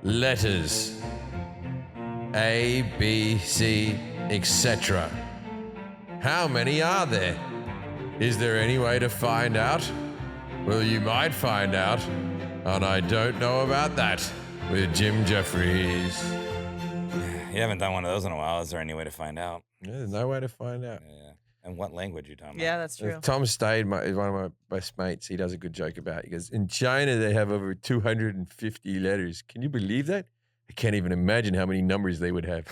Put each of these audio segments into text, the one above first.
letters. A, B, C, etc. How many are there? Is there any way to find out? Well, you might find out on I Don't Know About That with Jim Jefferies. You haven't done one of those in a while. Is there any way to find out? Yeah, there's no way to find out. Yeah. And what language you talking about? Yeah, that's true. Tom Stade is one of my best mates. He does a good joke about it. He goes, in China, they have over 250 letters. Can you believe that? I can't even imagine how many numbers they would have.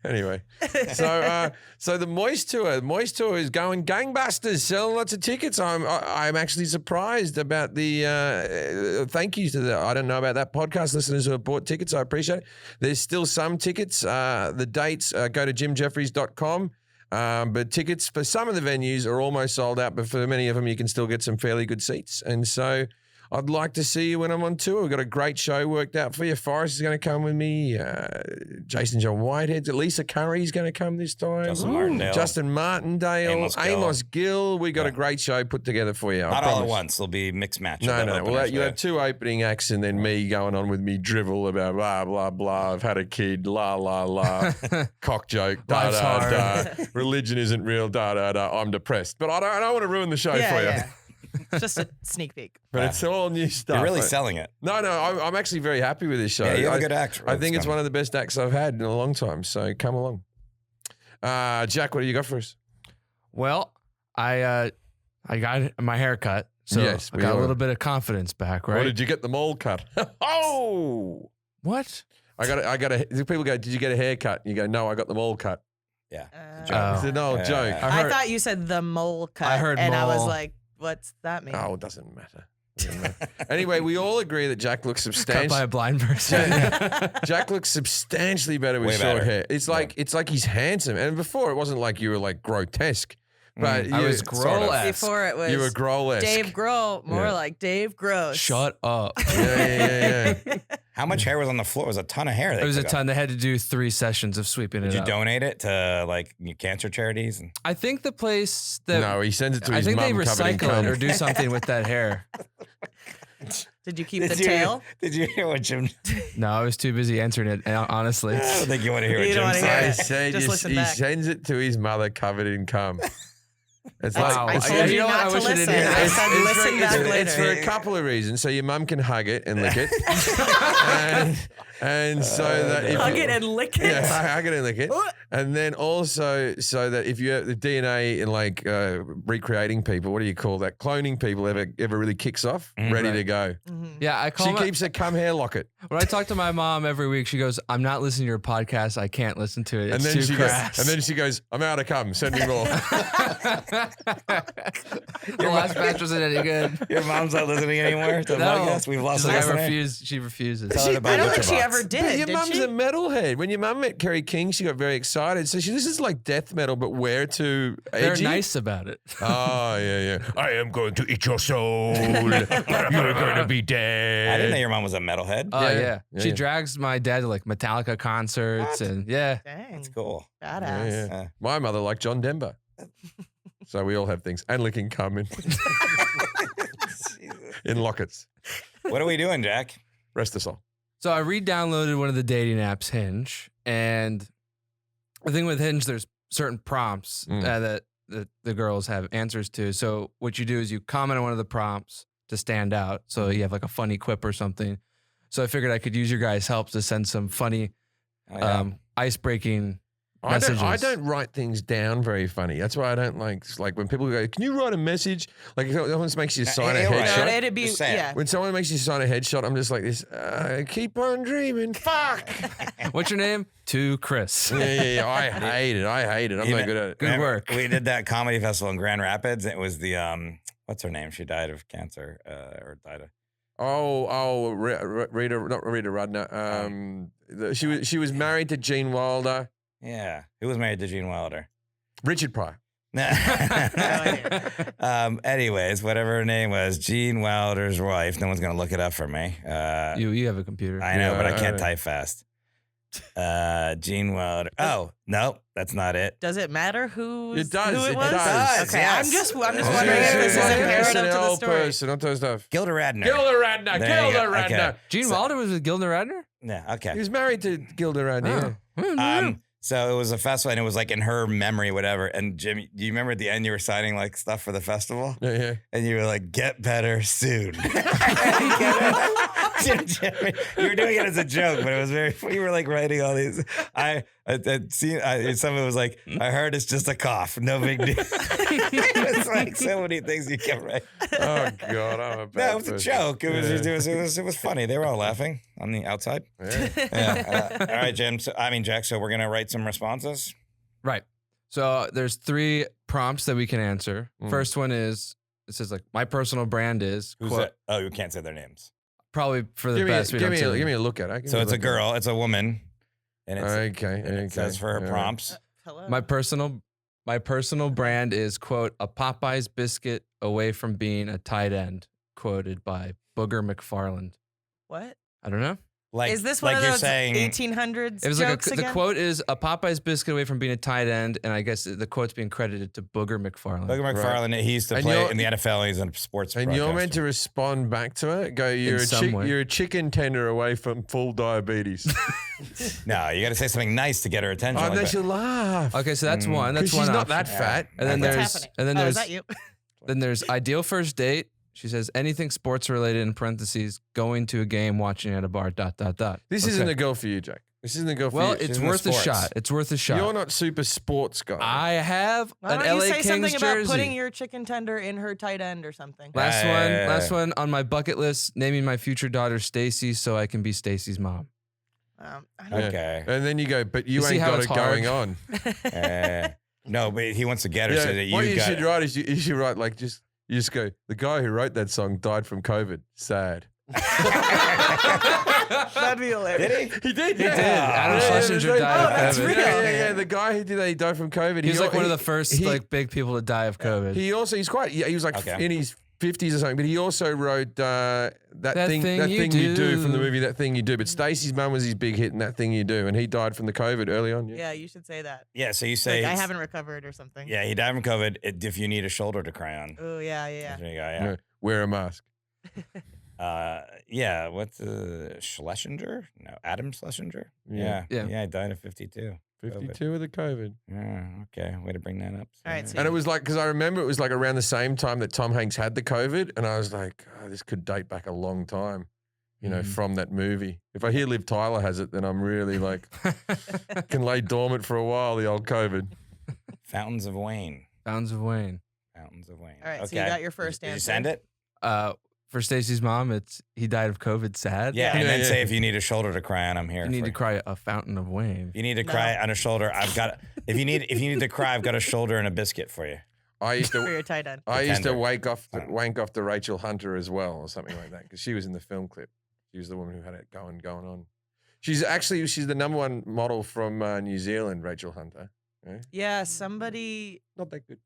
Anyway, so the Moist Tour is going gangbusters, selling lots of tickets. I'm actually surprised about the thank yous to the I Don't Know About That podcast listeners who have bought tickets. I appreciate it. There's still some tickets. The dates go to jimjefferies.com. But tickets for some of the venues are almost sold out, but for many of them, you can still get some fairly good seats. And so I'd like to see you when I'm on tour. We've got a great show worked out for you. Forrest is going to come with me. Jason John Whitehead. Lisa Curry's going to come this time. Justin Martindale. Amos Gill. We got a great show put together for you. Not all at once. There'll be mixed matches. No. Well, you have two opening acts and then me going on with me drivel about blah, blah, blah. I've had a kid. La, la, la. Cock joke. Da, da, da. Religion isn't real. Da, da, da. I'm depressed. But I don't want to ruin the show for you. Yeah. Just a sneak peek. But it's all new stuff. You're really selling it. No, I'm actually very happy with this show. Yeah, you're a good actor. I think it's one of the best acts I've had in a long time. So come along. Jack, what do you got for us? Well, I got my hair cut, so yes, I got a little bit of confidence back, right? Or did you get the mole cut? Oh! What? People go, did you get a haircut? And you go, no, I got the mole cut. Yeah. It's an old joke. I thought you said the mole cut. I heard and mole. I was like, what's that mean? Oh, it doesn't matter. Anyway, we all agree that Jack looks substantial. Cut by a blind person. Jack looks substantially better with short hair. It's like he's handsome. And before it wasn't like you were like grotesque. But I was Grohl-esque. Before it was you were Grohl-esque. Dave Grohl, more like Dave Gross. Shut up. Yeah. How much hair was on the floor? It was a ton of hair. It was a ton. They had to do 3 sessions of sweeping it up. Did you donate it to like cancer charities? I think the place that... No, he sends it to his mum I think they covered in recycle cum. it or do something with that hair. Did you keep the tail? Did you hear what Jim... No, I was too busy answering it, honestly. I don't think you want to hear what You Jim don't wanna hear said. I it. said Just listen he back. sends it to his mother covered in cum. It's like Wow. I told you know what? not I to wish I didn't listen. hear that. I said listen back later. It's for a couple of reasons. So your mum can hug it and lick it, and so that if Hug you, it and lick it. yeah, hug it and lick it, and then also so that if you have the DNA in like recreating people, what do you call that? Cloning people ever really kicks off, ready to go. Yeah, I call She keeps a cum hair locket, When I talk to my mom every week, she goes, "I'm not listening to your podcast. I can't listen to it. It's and then too crass." she goes, "I'm out of cum. Send me more." The last batch wasn't any good. Your mom's not listening anymore to the podcast? We've lost She's a like, listener? She refuses. Tell her about I don't think she ButcherBox. ever did. But your did mum's she? a metalhead. When your mum met Kerry King, she got very excited. So this is like death metal, but where to They're edgy? nice about it. Oh, yeah. I am going to eat your soul. You're going to be dead. I didn't know your mom was a metalhead. Oh yeah. She yeah. drags my dad to like Metallica concerts and yeah. Dang. That's cool. Badass. Yeah. My mother liked John Denver. So we all have things. And licking cum in lockets. What are we doing, Jack? Rest us all. So I re-downloaded one of the dating apps, Hinge, and the thing with Hinge, there's certain prompts that the girls have answers to. So what you do is you comment on one of the prompts to stand out. So you have like a funny quip or something. So I figured I could use your guys' help to send some funny, ice-breaking messages. I don't write things down very funny. That's why I don't like when people go, can you write a message? Like if someone makes you sign a headshot. It'd be, Just say it. yeah. When someone makes you sign a headshot, I'm just like this, keep on dreaming. Fuck. What's your name? To Chris. Yeah. I hate it. I'm not good at it. Good work. We did that comedy festival in Grand Rapids. It was the, what's her name? She died of cancer or died of. Rita, not Rita Rudner. She was married to Gene Wilder. Yeah. Who was married to Gene Wilder? Richard Pryor. Anyways, whatever her name was, Gene Wilder's wife. No one's gonna look it up for me. You have a computer. I know, Yeah, but I I can't know. type fast. Gene Wilder. Oh, no, that's not it. Does it matter who It does, who it it was? does, Okay, yes. I'm just Oh, wondering she's if this is like an important to the SNL story. person, all that stuff. Gilda Radner. Gilda Radner. There you Gilda go. Radner. Okay. Gene Wilder was with Gilda Radner? Yeah, okay. He was married to Gilda Radner. Oh. So it was a festival, and it was like in her memory, whatever. And Jim, do you remember at the end you were signing like stuff for the festival? Yeah, yeah. And you were like, "Get better soon." Jim Jefferies. You were doing it as a joke, but it was very. You were like writing all these. I'd seen someone was like, "I heard it's just a cough, no big deal." It was like so many things you kept writing. Oh God, I'm a bad No, it was a person. joke. It was, Yeah. it was funny. They were all laughing on the outside. Yeah. Yeah. All right, Jim. Jack. So we're gonna write some responses. Right. So there's 3 prompts that we can answer. First one is, it says like, my personal brand is, Who's quote, that? Oh, you can't say their names. probably for the Give me, best. give me a look at it. So it's a girl. It's a woman. And it's, Okay. and it says for her all right. prompts. Hello. My personal brand is, quote, a Popeyes biscuit away from being a tight end, quoted by Booger McFarland. What? I don't know. Like, Is this like one of you're those saying, 1800s It was jokes like the again? quote is a Popeyes biscuit away from being a tight end, and I guess the quote's being credited to Booger McFarland. Booger McFarland, he used to And play you're- in the NFL. He's a sports And you're meant to broadcaster. respond back to it. Go, In some way. you're a chicken tender away from full diabetes. No, you got to say something nice to get her attention. Oh, like then that. she'll laugh. Okay, so that's one. That's Because one she's not option. that fat. And then What's there's happening? and then Oh, there's is that you? then there's ideal first date. She says anything sports related in parentheses, going to a game, watching at a bar. ... This Okay. isn't a girl for you, Jack. This isn't a girl for Well, you. it's into worth a sports. shot. It's worth a shot. You're not super sports guy. I have Why an don't you LA say Kings something about jersey. putting your chicken tender in her tight end or something? Last one on my bucket list, naming my future daughter Stacy so I can be Stacy's mom. I don't Okay. And then you go, but you You see ain't how got it's it going hard? on. No, but he wants to get her so that what you you got should write is you should write like you just go, the guy who wrote that song died from COVID. Sad. That'd be hilarious. Did he? He did. He did. Adam Schlesinger died of that's COVID. real. Yeah. The guy who did that, he died from COVID. He's like one of the he- first he- like big people to die of COVID. He also he was like Okay. in his 50s or something, but he also wrote that thing Thing You you do from the Do. movie That Thing You Do. But Stacey's mum was his big hit in That Thing You Do, and he died from the COVID early on. Yeah, you should say that. Yeah, so you say Like, I it's- haven't recovered or something. Yeah, he died from COVID. If you need a shoulder to cry on. Oh, yeah. There you go. Yeah. Yeah. Wear a mask. Yeah. What's Schlesinger? No, Adam Schlesinger. Yeah. Yeah. Yeah. Yeah. He died at 52. 52 with the COVID. Yeah. Okay. Way to bring that up. All right, so And it was like, because I remember it was like around the same time that Tom Hanks had the COVID, and I was like, oh, this could date back a long time, from that movie. If I hear Liv Tyler has it, then I'm really like, can lay dormant for a while, the old COVID. Fountains of Wayne. Bounds of Wayne. Fountains of Wayne. All right, okay. so you got your first Did you answer. send it? For Stacy's mom, it's he died of COVID. Sad. Yeah. And Yeah, then yeah. say if you need a shoulder to cry on, I'm here. You need for to cry a fountain of Wayne. You need to cry on a shoulder. I've got. If you need to cry, I've got a shoulder and a biscuit for you. I used For to. your tight end. I used to Pretender. wank off to Rachel Hunter as well, or something like that, because she was in the film clip. She was the woman who had it going on. She's the #1 model from New Zealand, Rachel Hunter. Yeah, somebody Not that good.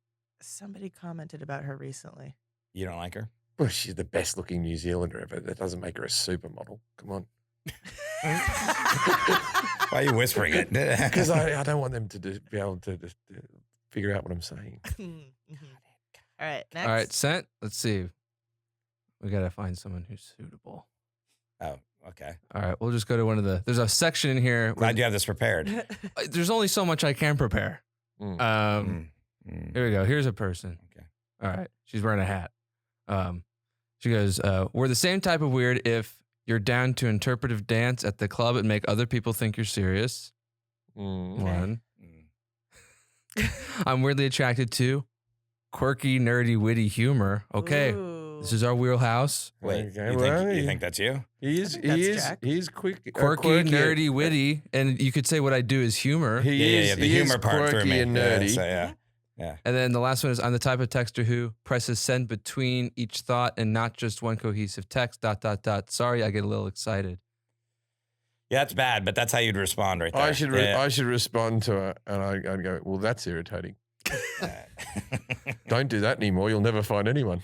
commented about her recently. You don't like her? Well, she's the best looking New Zealander ever. That doesn't make her a supermodel. Come on. Why are you whispering it? Because I don't want them to be able to just figure out what I'm saying. All right, next. All right, sent. Let's see. We gotta find someone who's suitable. Oh, okay. All right, we'll just go to one of the. There's a section in here. Where, Glad you have this prepared. there's only so much I can prepare. Mm. Here we go. Here's a person. Okay. All right, she's wearing a hat. She goes, "We're the same type of weird. If you're down to interpretive dance at the club and make other people think you're serious." Mm. One. Mm. I'm weirdly attracted to quirky, nerdy, witty humor. Okay, Ooh. this is our wheelhouse. Wait, Okay, you, well, think, you think that's you? He is. think He that's is. Jack. He's quick. Quirky, nerdy, witty, and you could say what I do is humor. He is. Yeah. The he humor is part threw quirky me. and nerdy. Yeah. And then the last one is I'm the type of texter who presses send between each thought and not just one cohesive text. ... Sorry, I get a little excited. Yeah, that's bad, but that's how you'd respond right there. I should. Yeah. I should respond to her, and I'd go, "Well, that's irritating. Don't do that anymore. You'll never find anyone."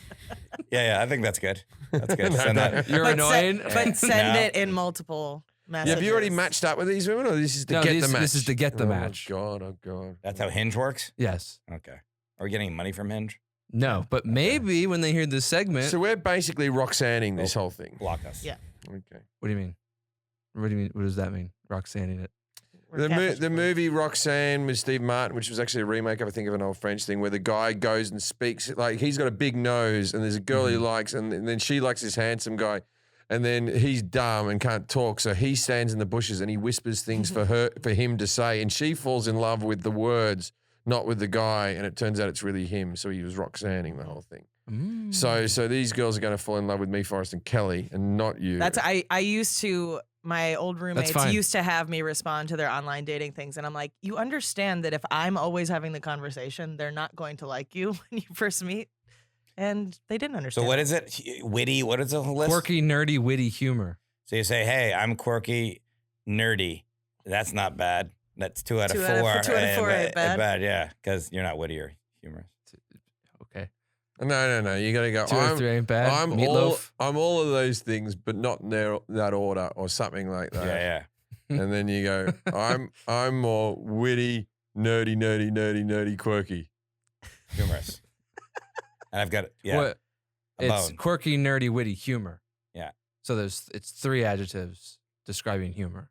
Yeah, I think that's good. That's good. No, Send don't. that. You're But annoying. But send No. it in multiple messages. Have you already matched up with these women, or this is to No, get the match? this is to get the match. Oh God. That's how Hinge works? Yes. Okay. Are we getting money from Hinge? No, but maybe when they hear this segment. So we're basically Roxanning this whole thing. Block us. Yeah. Okay. What do you mean? What do you mean? What does that mean? Roxanne it. We're The catfishing them. movie Roxanne with Steve Martin, which was actually a remake, I think, of an old French thing where the guy goes and speaks, like he's got a big nose and there's a girl he likes and then she likes this handsome guy and then he's dumb and can't talk. So he stands in the bushes and he whispers things for him to say and she falls in love with the words, not with the guy. And it turns out it's really him. So he was Roxanning the whole thing. Mm. So these girls are going to fall in love with me, Forrest and Kelly, and not you. I used to. My old roommates fine. used to have me respond to their online dating things, and I'm like, you understand that if I'm always having the conversation, they're not going to like you when you first meet, and they didn't understand. So what is it? Witty? What is the list? Quirky, nerdy, witty humor. So you say, hey, I'm quirky, nerdy. That's not bad. That's 2 out of 4. 2 out of 4 ain't bad. Yeah, because you're not witty or humorous. Okay. No. You got to go. 2 out of 3 ain't bad. I'm Meatloaf. all of those things, but not in that order or something like that. Yeah. And then you go, I'm more witty, nerdy, quirky. Humorous. And I've got, What? a It's bone. quirky, nerdy, witty humor. Yeah. So it's 3 adjectives describing humor.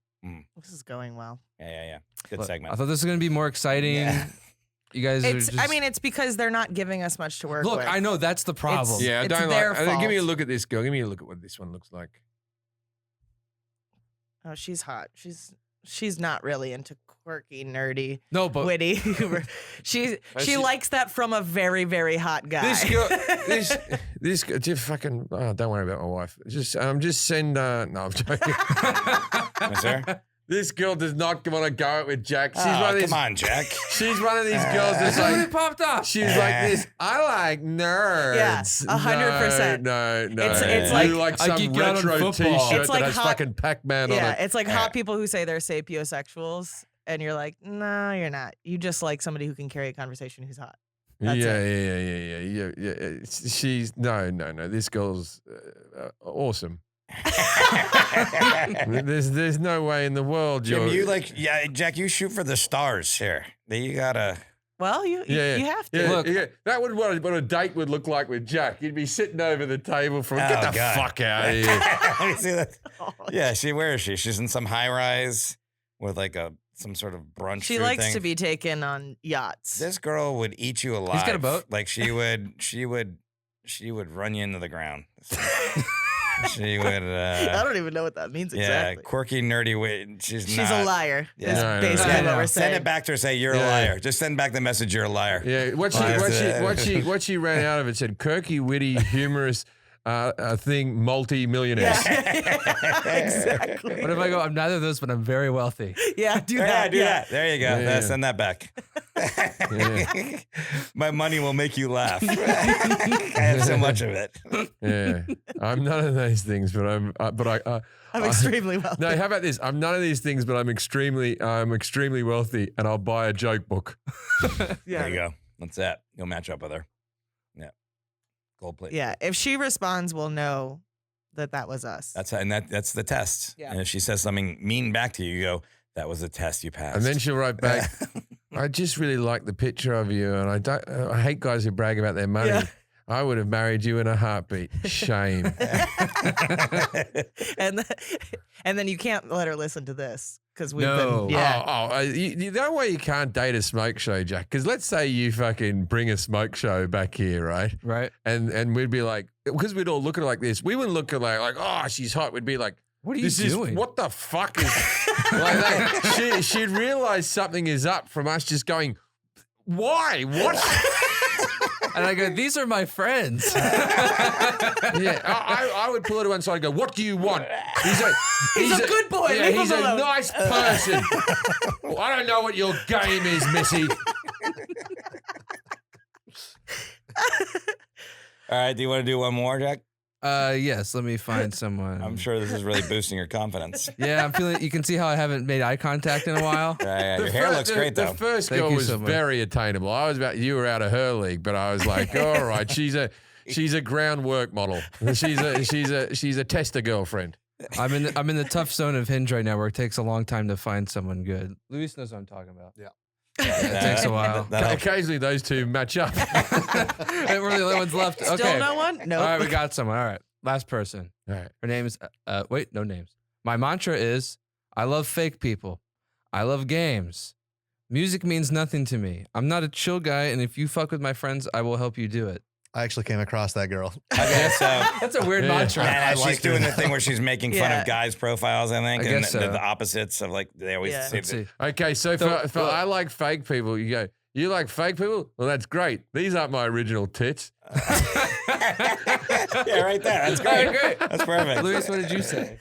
This is going well. Yeah. Good Look, segment. I thought this was going to be more exciting. Yeah. You guys are just... It's because they're not giving us much to work Look, with. I know that's the problem. Yeah, I It's don't their like. Give me a fault. look at this girl. Give me a look at what this one looks like. Oh, she's hot. She's not really into quirky, nerdy, No, but witty humor. She likes that from a very, very hot guy. This girl, this girl, just fucking. Oh, don't worry about my wife. Just send. No, I'm joking. Yes, sir? This girl does not want to go out with Jack. She's Oh, one of these. come on, Jack. She's one of these girls that's it like. popped up. She's like this. I like nerds. Yeah, 100%. No. It's you like- like I some geek out on retro football. T-shirt It's like that has hot- fucking Pac-Man on yeah, it. it's like hot people who say they're sapiosexuals, and you're like, no, you're not. You just like somebody who can carry a conversation who's hot. That's Yeah. She's no. This girl's awesome. There's no way in the world Jim, you're. Jack, you shoot for the stars here. You gotta. Well, you have to. Yeah, Look. that would what a date would look like with Jack. You'd be sitting over the table for get Oh, the God. fuck out of here. Let me see that. Oh, Yeah, where is she? She's in some high use with like some sort of brunch. She food likes thing. to be taken on yachts. This girl would eat you alive. got a boat. Like she would run you into the ground. She would. I don't even know what that means Yeah, exactly. quirky, nerdy. She's She's not. a liar. Yeah. Is No, basically no. what we're Send saying. it back to her. Say you're a Yeah. liar. Just send back the message. You're a liar. Yeah, what she ran out of it said quirky, witty, humorous thing, multi-millionaires. Exactly. What if I go, I'm neither of those, but I'm very wealthy? Yeah, do Yeah, that. do that. There you go. Yeah. Send that back. My money will make you laugh. I have so much of it. Yeah, I'm none of those things, but I'm extremely wealthy. No, how about this? I'm none of these things, but I'm extremely wealthy, and I'll buy a joke book. Yeah. There you go. That's that. You'll match up with her. Yeah. Gold plate. Yeah, if she responds, we'll know that was us. That's the test. Yeah. And if she says something mean back to you, you go, "That was the test you passed." And then she'll write back, I just really like the picture of you, and I hate guys who brag about their money. Yeah. I would have married you in a heartbeat. Shame. and then you can't let her listen to this because we've No. been You know why you can't date a smoke show, Jack? Because let's say you fucking bring a smoke show back here, right? Right? And we'd be like, because we'd all look at her like this. We wouldn't look at her like, oh, she's hot. We'd be like, What are you doing? What the fuck is like that? She'd realize something is up from us just going, why? What? And I go, these are my friends. Yeah, I would pull her to one side and go, what do you want? He's a good boy. Yeah, Leave he's him a alone. nice person. Well, I don't know what your game is, Missy. All right. Do you want to do one more, Jack? Yes, let me find someone. I'm sure this is really boosting your confidence. Yeah, I'm feeling. You can see how I haven't made eye contact in a while. Yeah, your The hair fir- looks the- great though. The first Thank girl you was so much. very attainable. You were out of her league, but I was like, all right, she's a groundwork model. She's a tester girlfriend. I'm in the tough zone of Hinge right now, where it takes a long time to find someone good. Luis knows what I'm talking about. Yeah. It takes a while. Occasionally, those two match up. And we're the only ones left. Still Okay. no one? No. All right, we got someone. All right, last person. All right. Her name's wait, no names. My mantra is I love fake people. I love games. Music means nothing to me. I'm not a chill guy, and if you fuck with my friends, I will help you do it. I actually came across that girl. Okay, so That's a weird mantra. and she's liked doing it. the thing where she's making fun Yeah. of guys' profiles, I think, I and guess so. the opposites of like they always Yeah. say. Let's that- see. Okay, so for I like fake people, you go, you like fake people? Well, that's great. These aren't my original tits. Yeah, right there. That's great. All right, great. That's perfect. Luis, what did you say?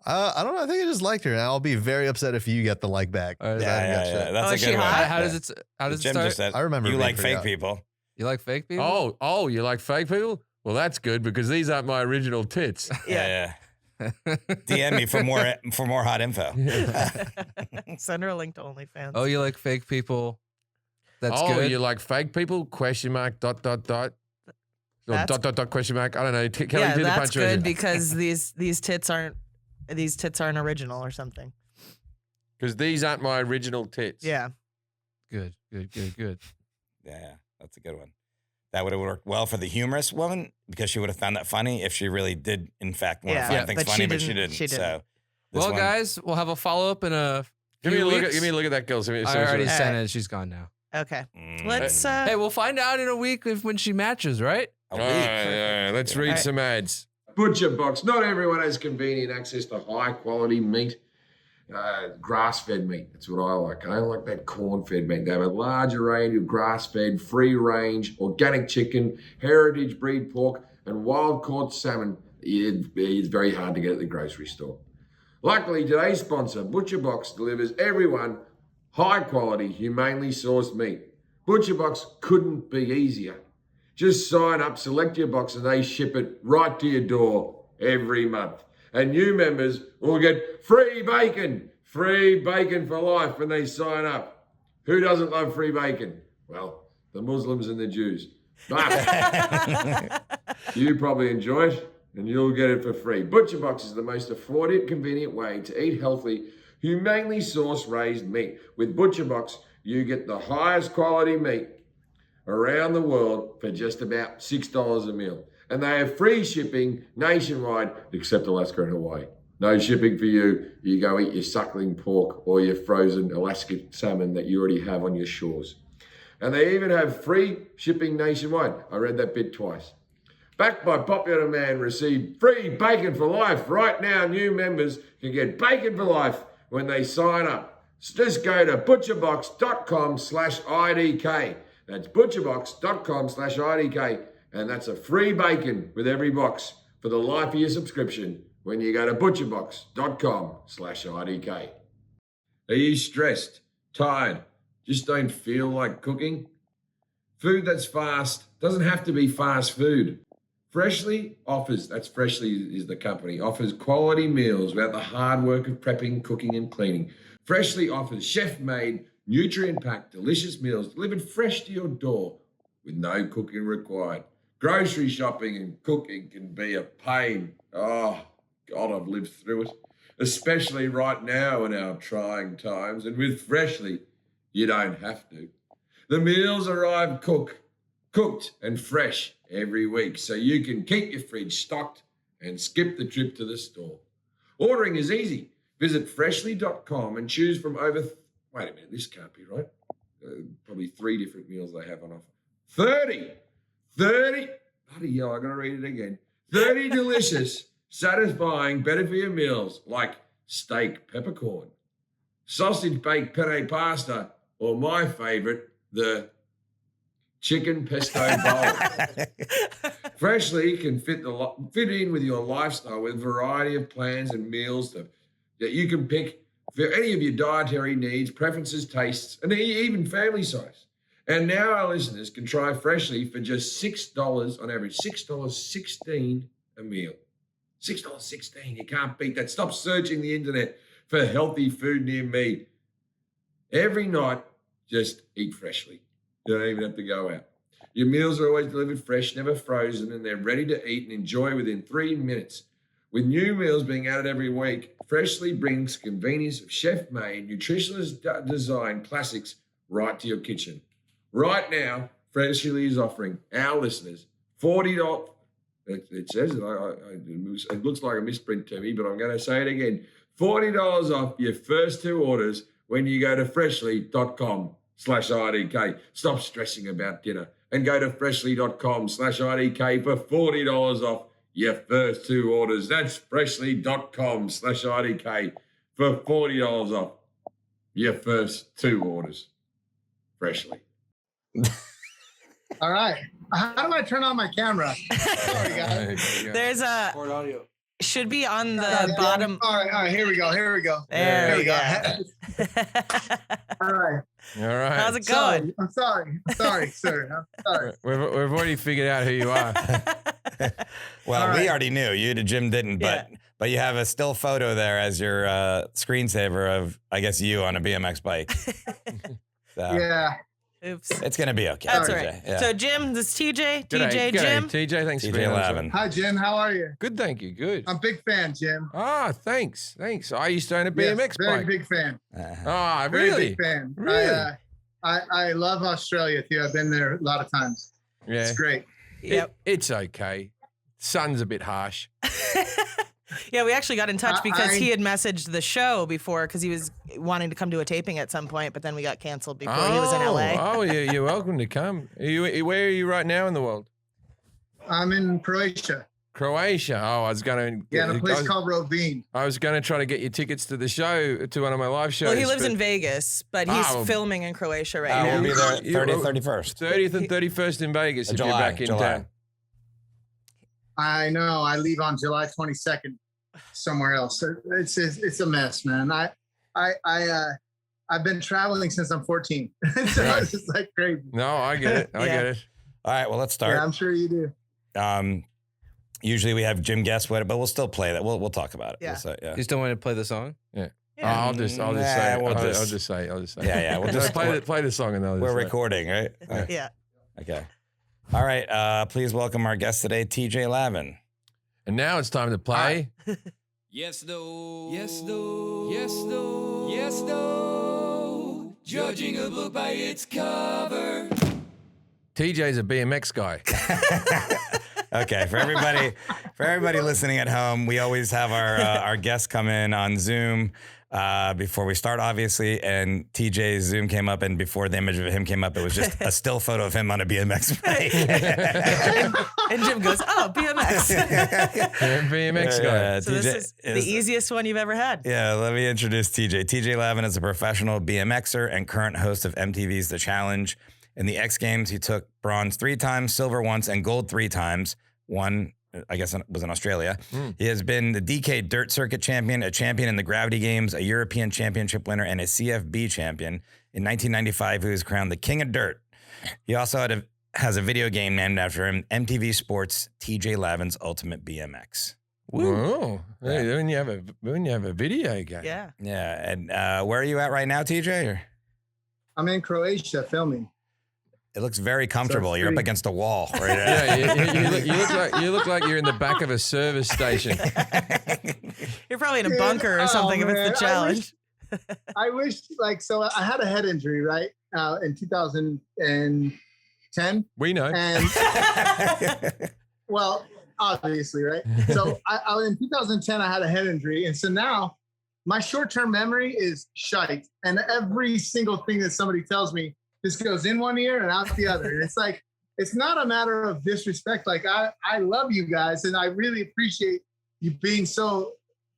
I don't know. I think I just liked her, and I'll be very upset if you get the like back. All right, Yeah. That's Oh, a is good she one. hot? How does it? How does it Jim start? just said. I remember you being like pretty fake hot. people. You like fake people? Oh, you like fake people? Well, that's good because these aren't my original tits. Yeah. DM me for more hot info. Send her a link to OnlyFans. Oh, you like fake people? That's oh, good. you like fake people? Question mark, dot. Or That's- dot, question mark. I don't know. Kelly, yeah, do the that's punctuation. good because these tits aren't original or something. Because these aren't my original tits. Yeah. Good. Yeah, that's a good one. That would have worked well for the humorous woman because she would have found that funny if she really did, in fact, want to Yeah. find Yeah, things but funny, she but she didn't. didn't. She didn't. So, this Well, one- guys, we'll have a follow up in a Give me few a look. weeks. Give me a look at that girl. I already All sent right. it. She's gone now. Okay. Mm, Let's Hey, we'll find out in a week when she matches, right? a All week. right, let's read Right. some ads. Butcher Box. Not everyone has convenient access to high quality meat. Grass-fed meat. That's what I like. I don't like that corn-fed meat. They have a large array of grass-fed, free-range, organic chicken, heritage breed pork, and wild-caught salmon. It's very hard to get at the grocery store. Luckily, today's sponsor, Butcher Box, delivers everyone high-quality, humanely sourced meat. Butcher Box couldn't be easier. Just sign up, select your box, and they ship it right to your door every month. And new members will get free bacon for life when they sign up. Who doesn't love free bacon? Well, the Muslims and the Jews. But you probably enjoy it, and you'll get it for free. Butcher Box is the most affordable, convenient way to eat healthy, humanely sourced raised meat. With Butcher Box, you get the highest quality meat around the world for just about $6 a meal. And they have free shipping nationwide, except Alaska and Hawaii. No shipping for you. You go eat your suckling pork or your frozen Alaska salmon that you already have on your shores. And they even have free shipping nationwide. I read that bit twice. Backed by popular demand, receive free bacon for life. Right now, new members can get bacon for life when they sign up. So just go to butcherbox.com/IDK. That's butcherbox.com/IDK. And that's a free bacon with every box for the life of your subscription when you go to butcherbox.com/IDK. Are you stressed, tired, just don't feel like cooking? Food that's fast doesn't have to be fast food. Freshly offers, that's Freshly is the company, offers quality meals without the hard work of prepping, cooking, and cleaning. Freshly offers chef-made, nutrient-packed, delicious meals delivered fresh to your door with no cooking required. Grocery shopping and cooking can be a pain. Oh, God, I've lived through it. Especially right now in our trying times. And with Freshly, you don't have to. The meals arrive cooked and fresh every week, so you can keep your fridge stocked and skip the trip to the store. Ordering is easy. Visit freshly.com and choose from over, wait a minute, this can't be right. Probably 3 different meals they have on offer. 30, bloody hell, I'm going to read it again. 30 delicious, satisfying, better for your meals like steak peppercorn, sausage baked penne pasta, or my favorite, the chicken pesto bowl. Freshly can fit in with your lifestyle with a variety of plans and meals that you can pick for any of your dietary needs, preferences, tastes, and even family size. And now our listeners can try Freshly for just $6 on average, $6.16 a meal. $6.16, you can't beat that. Stop searching the internet for healthy food near me. Every night, just eat Freshly. You don't even have to go out. Your meals are always delivered fresh, never frozen, and they're ready to eat and enjoy within 3 minutes. With new meals being added every week, Freshly brings convenience of chef-made, nutritionist designed classics right to your kitchen. Right now, Freshly is offering our listeners $40. It says it. It looks like a misprint to me, but I'm going to say it again. $40 off your first 2 orders when you go to freshly.com/IDK. Stop stressing about dinner and go to freshly.com/IDK for $40 off your first 2 orders. That's freshly.com/IDK for $40 off your first 2 orders. Freshly. All right. How do I turn on my camera? Sorry, guys. There's a Record audio. should be on the bottom. All right. Here we go. There we go. All right. All right. How's it going? I'm sorry, sir. I'm sorry. We've already figured out who you are. Well, All right. we already knew. Jim didn't, but you have a still photo there as your screensaver of, I guess, you on a BMX bike. So Yeah. Oops. it's gonna be okay. That's all TJ. right. Yeah. So Jim, this is TJ. G'day, TJ, g'day, Jim. TJ, thanks for TJ being on. Lavin. Hi, Jim. How are you? Good, thank you. Good. I'm a big fan, Jim. Thanks. I used to own a Yes, BMX very bike. big fan. Ah, Very really? big fan. Really? I love Australia too. I've been there a lot of times. Yeah. It's great. Yep. It's okay. Sun's a bit harsh. Yeah, we actually got in touch because I- he had messaged the show before because he was wanting to come to a taping at some point, but then we got canceled before he was in LA. Oh, you're welcome to come. Where are you right now in the world? I'm in Croatia. Croatia. Oh, I was going to. Yeah, in a place called Rovine. I was going to try to get you tickets to the show, to one of my live shows. Well, he lives but in Vegas, but he's Oh. filming in Croatia right We'll be now. there 30th, 31st. 30th and 31st in Vegas if you're July, back in July. town. I know. I leave on July 22nd somewhere else. It's a mess, man. I've been traveling since I'm 14. So Right. it's just like crazy. No, I get it. I Yeah. get it. All right, well, let's Yeah, start. I'm sure you do. Usually we have Jim guess with it, but we'll still play that. We'll talk about it. Yeah. We'll say, yeah. You still want to play the song? Yeah. I'll just say. Nah, it. we'll I'll just- just say. I'll just say. Yeah, we'll Just just play the song and then I'll We're just say. recording, right? Yeah. Okay. All right. Please welcome our guest today, TJ Lavin. And now it's time to play. Yes, no. Yes, no. Yes, no. Yes, no. Judging a book by its cover. TJ's a BMX guy. Okay, for everybody listening at home, we always have our guests come in on Zoom before we start, obviously. And TJ's Zoom came up, and before the image of him came up, it was just a still photo of him on a BMX bike. And Jim goes, "Oh, BMX." You're a BMX guy. So this is the easiest one you've ever had. Yeah, let me introduce TJ. TJ Lavin is a professional BMXer and current host of MTV's The Challenge. In the X Games, he took bronze 3 times, silver once, and gold 3 times. One, I guess, was in Australia. He has been the DK Dirt Circuit champion, a champion in the Gravity Games, a European Championship winner, and a CFB champion. In 1995, he was crowned the King of Dirt. He also has a video game named after him, MTV Sports TJ Lavin's Ultimate BMX. Whoa. Hey, when you have a video game. Yeah. Yeah, and where are you at right now, TJ? Or? I'm in Croatia filming. It looks very comfortable. You're up pretty- against a wall. Right? Yeah, you look like you're in the back of a service station. You're probably in a bunker or something if it's man, the challenge. I wish, so I had a head injury, right? In 2010. We know. And, well, obviously, right? So in 2010, I had a head injury. And so now my short-term memory is shite. And every single thing that somebody tells me just goes in one ear and out the other. And it's like, it's not a matter of disrespect. Like, I love you guys, and I really appreciate you being so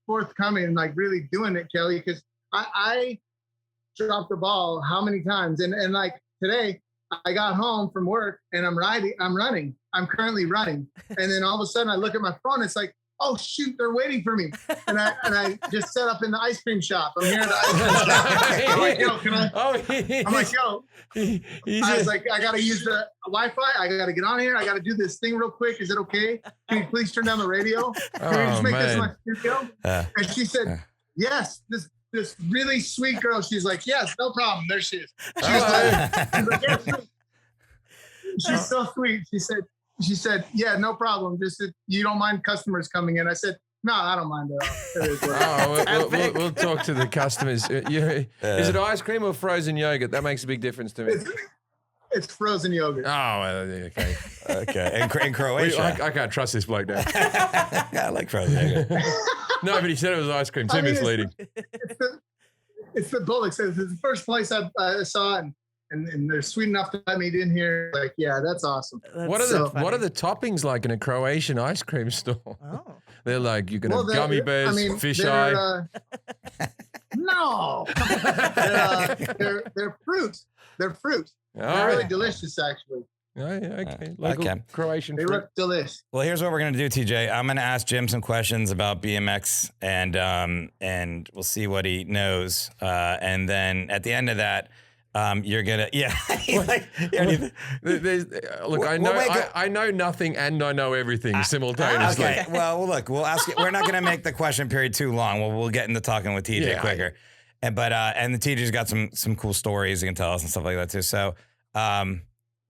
forthcoming and like really doing it, Kelly, because I dropped the ball how many times? And like today, I got home from work and I'm running. I'm currently running. And then all of a sudden I look at my phone, it's like, oh shoot, they're waiting for me. And I just set up in the ice cream shop. I'm here at the ice cream shop. I'm like, yo, can I? I'm like, yo. I was like, I gotta use the Wi-Fi. I gotta get on here. I gotta do this thing real quick. Is it okay? Can you please turn down the radio? Can we just make this my studio? And she said, yes. This really sweet girl. She's like, yes, no problem. There she is. She's like, yes. She's so sweet. She said, yeah, no problem. Just if you don't mind customers coming in. I said, No, I don't mind at all. It is what it is. We'll talk to the customers. Is it ice cream or frozen yogurt? That makes a big difference to me. It's frozen yogurt. Oh, okay. Okay. In Croatia. I can't trust this bloke now. I like frozen yogurt. No, but he said it was ice cream. Too misleading. It's the Bullocks. It's the first place I saw it, and they're sweet enough to let me in here. Like, yeah, that's awesome. What are the toppings like in a Croatian ice cream store? Oh. They're like, you can have gummy bears, fish eye. No, they're fruit. They're fruit. They're really delicious, actually. Oh, yeah, okay. Local Croatian They fruit. look delicious. Well, here's what we're gonna do, TJ. I'm gonna ask Jim some questions about BMX, and we'll see what he knows. And then at the end of that, you're gonna Look, I know nothing and I know everything simultaneously. Okay. Well, look, we'll ask you. We're not gonna make the question period too long. We'll get into talking with TJ quicker. And the TJ's got some cool stories he can tell us and stuff like that too. So, and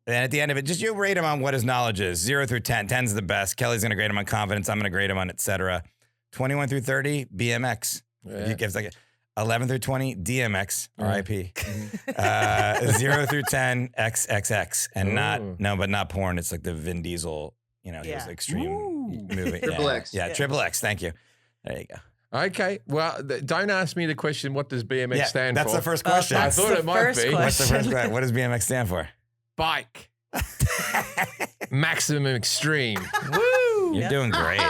at the end of it, just you rate him on what his knowledge is, 0 through 10. 10's the best. Kelly's gonna grade him on confidence. I'm gonna grade him on etc. 21 through 30, BMX. Yeah. Gives like 11 through 20, DMX, RIP. 0 through 10, XXX, and not porn. It's like the Vin Diesel, his extreme movie. Triple X. Yeah, Triple X. Thank you. There you go. Okay, well, don't ask me the question, what does BMX stand for? That's the first question. I thought it might be. What's the first question? What does BMX stand for? Bike. Maximum extreme. Woo! You're doing great.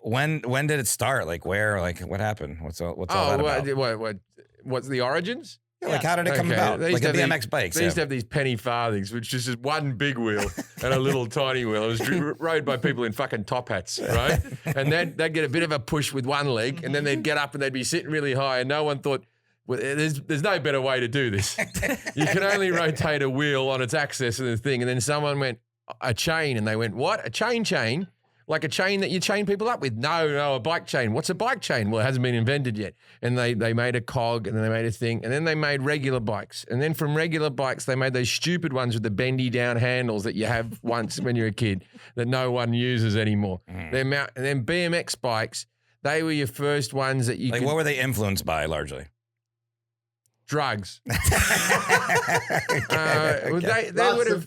When did it start? Like where? Like what happened? What's all that about? What's the origins? Yeah, like how did it come about? Like a BMX bike. They used to have these penny farthings, which is just one big wheel and a little tiny wheel. It was rode by people in fucking top hats, right? And then they'd get a bit of a push with one leg, and then they'd get up and they'd be sitting really high, and no one thought, well, there's no better way to do this. You can only rotate a wheel on its axis and the thing. And then someone went, a chain. And they went, what? A chain? Like a chain that you chain people up with? No, a bike chain. What's a bike chain? Well, it hasn't been invented yet. And they made a cog, and then they made a thing. And then they made regular bikes. And then from regular bikes, they made those stupid ones with the bendy down handles that you have once when you're a kid that no one uses anymore. And then BMX bikes, they were your first ones that you what were they influenced by largely? Drugs. They would have.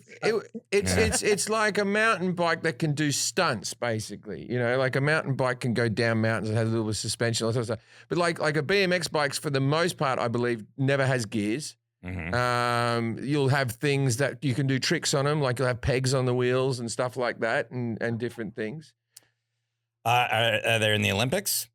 It's like a mountain bike that can do stunts, basically. Like a mountain bike can go down mountains and has a little bit of suspension, all that sort of stuff. But like a BMX bikes, for the most part, I believe, never has gears. You'll have things that you can do tricks on them, like you'll have pegs on the wheels and stuff like that, and different things. Are they in the Olympics?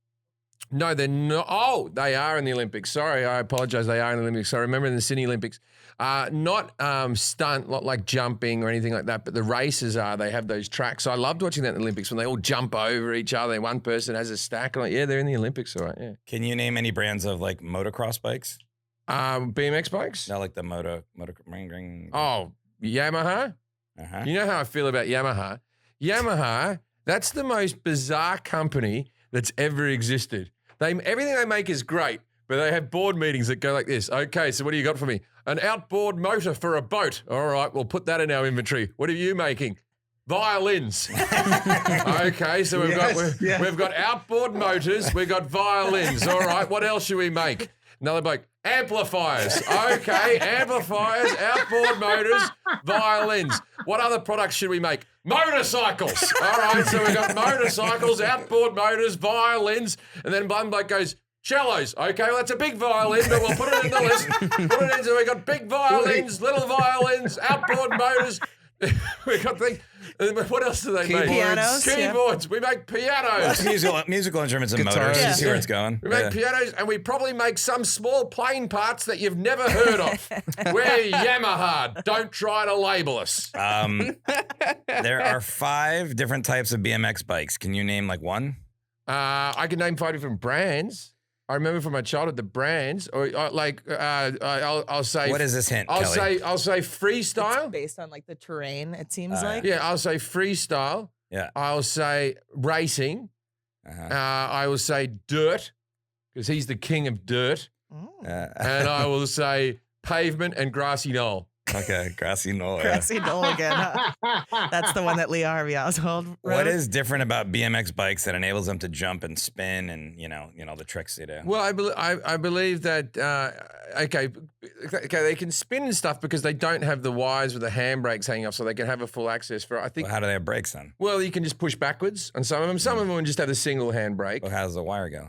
No, they're not. Oh, they are in the Olympics. Sorry, I apologize. They are in the Olympics. I remember in the Sydney Olympics, not stunt, not like jumping or anything like that, but the races are. They have those tracks. So I loved watching that in the Olympics when they all jump over each other. One person has a stack. I'm like, yeah, they're in the Olympics, all right. Yeah. Can you name any brands of like motocross bikes? BMX bikes? No, like the moto. Oh, Yamaha. You know how I feel about Yamaha. Yamaha. That's the most bizarre company that's ever existed. Everything they make is great, but they have board meetings that go like this. Okay, so what do you got for me? An outboard motor for a boat. All right, we'll put that in our inventory. What are you making? Violins. Okay, so we've got outboard motors. We've got violins. All right, what else should we make? Another bloke. Amplifiers. Okay, amplifiers, outboard motors, violins. What other products should we make? Motorcycles. All right, so we've got motorcycles, outboard motors, violins, and then one bloke goes, cellos. Okay, well, that's a big violin, but we'll put it in the list. Put it in, so we've got big violins, little violins, outboard motors. We got things. What else do they make? Pianos. Keyboards. We make pianos. Musical instruments and motors. You see where it's going. We make pianos, and we probably make some small plane parts that you've never heard of. We're Yamaha. Don't try to label us. There are 5 different types of BMX bikes. Can you name like one? I can name 5 different brands. I remember from my childhood the brands, or I'll say. What is this hint? I'll Kelly? say freestyle. It's based on like the terrain. It seems like. Yeah, I'll say freestyle. Yeah. I'll say racing. I will say dirt, because he's the king of dirt. And I will say pavement and grassy knoll. Okay, grassy knoll. Yeah. Grassy knoll again. Huh? That's the one that Lee Harvey Oswald wrote. What is different about BMX bikes that enables them to jump and spin and you know the tricks they do? Well, I believe that okay, they can spin and stuff because they don't have the wires with the handbrakes hanging off, so they can have a full access for. I think. Well, how do they have brakes then? Well, you can just push backwards on some of them. Some of them just have a single handbrake. Well, how does the wire go?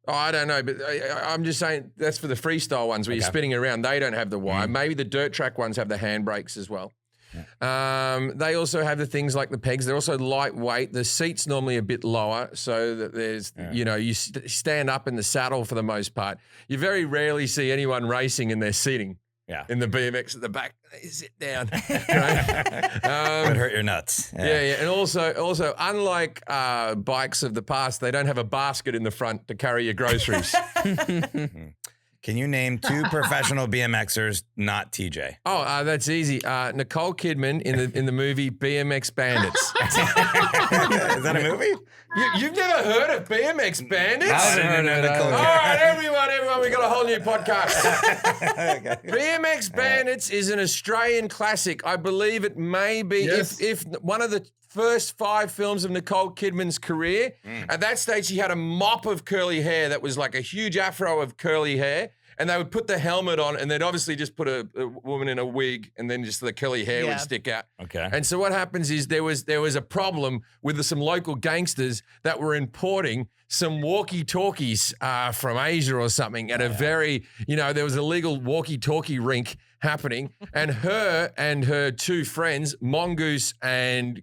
Oh, I don't know, but I'm just saying that's for the freestyle ones where you're spinning around. They don't have the wire. Maybe the dirt track ones have the handbrakes as well. Yeah. They also have the things like the pegs. They're also lightweight. The seat's normally a bit lower so that there's, you stand up in the saddle for the most part. You very rarely see anyone racing in their seating. Yeah, in the BMX at the back, you sit down. Right? Would hurt your nuts. Yeah, and also, unlike bikes of the past, they don't have a basket in the front to carry your groceries. Can you name 2 professional BMXers, not TJ? Oh, that's easy. Nicole Kidman in the movie BMX Bandits. Is that a movie? You've never heard of BMX Bandits? I haven't heard of Nicole Kidman. All right, everyone, we got a whole new podcast. Okay. BMX Bandits is an Australian classic. I believe it may be if one of the first 5 films of Nicole Kidman's career. At that stage, she had a mop of curly hair that was like a huge afro of curly hair. And they would put the helmet on, and they'd obviously just put a woman in a wig, and then just the curly hair would stick out. Okay. And so what happens is there was a problem with some local gangsters that were importing some walkie-talkies from Asia or something at a very, there was a legal walkie-talkie rink happening, and her 2 friends, Mongoose and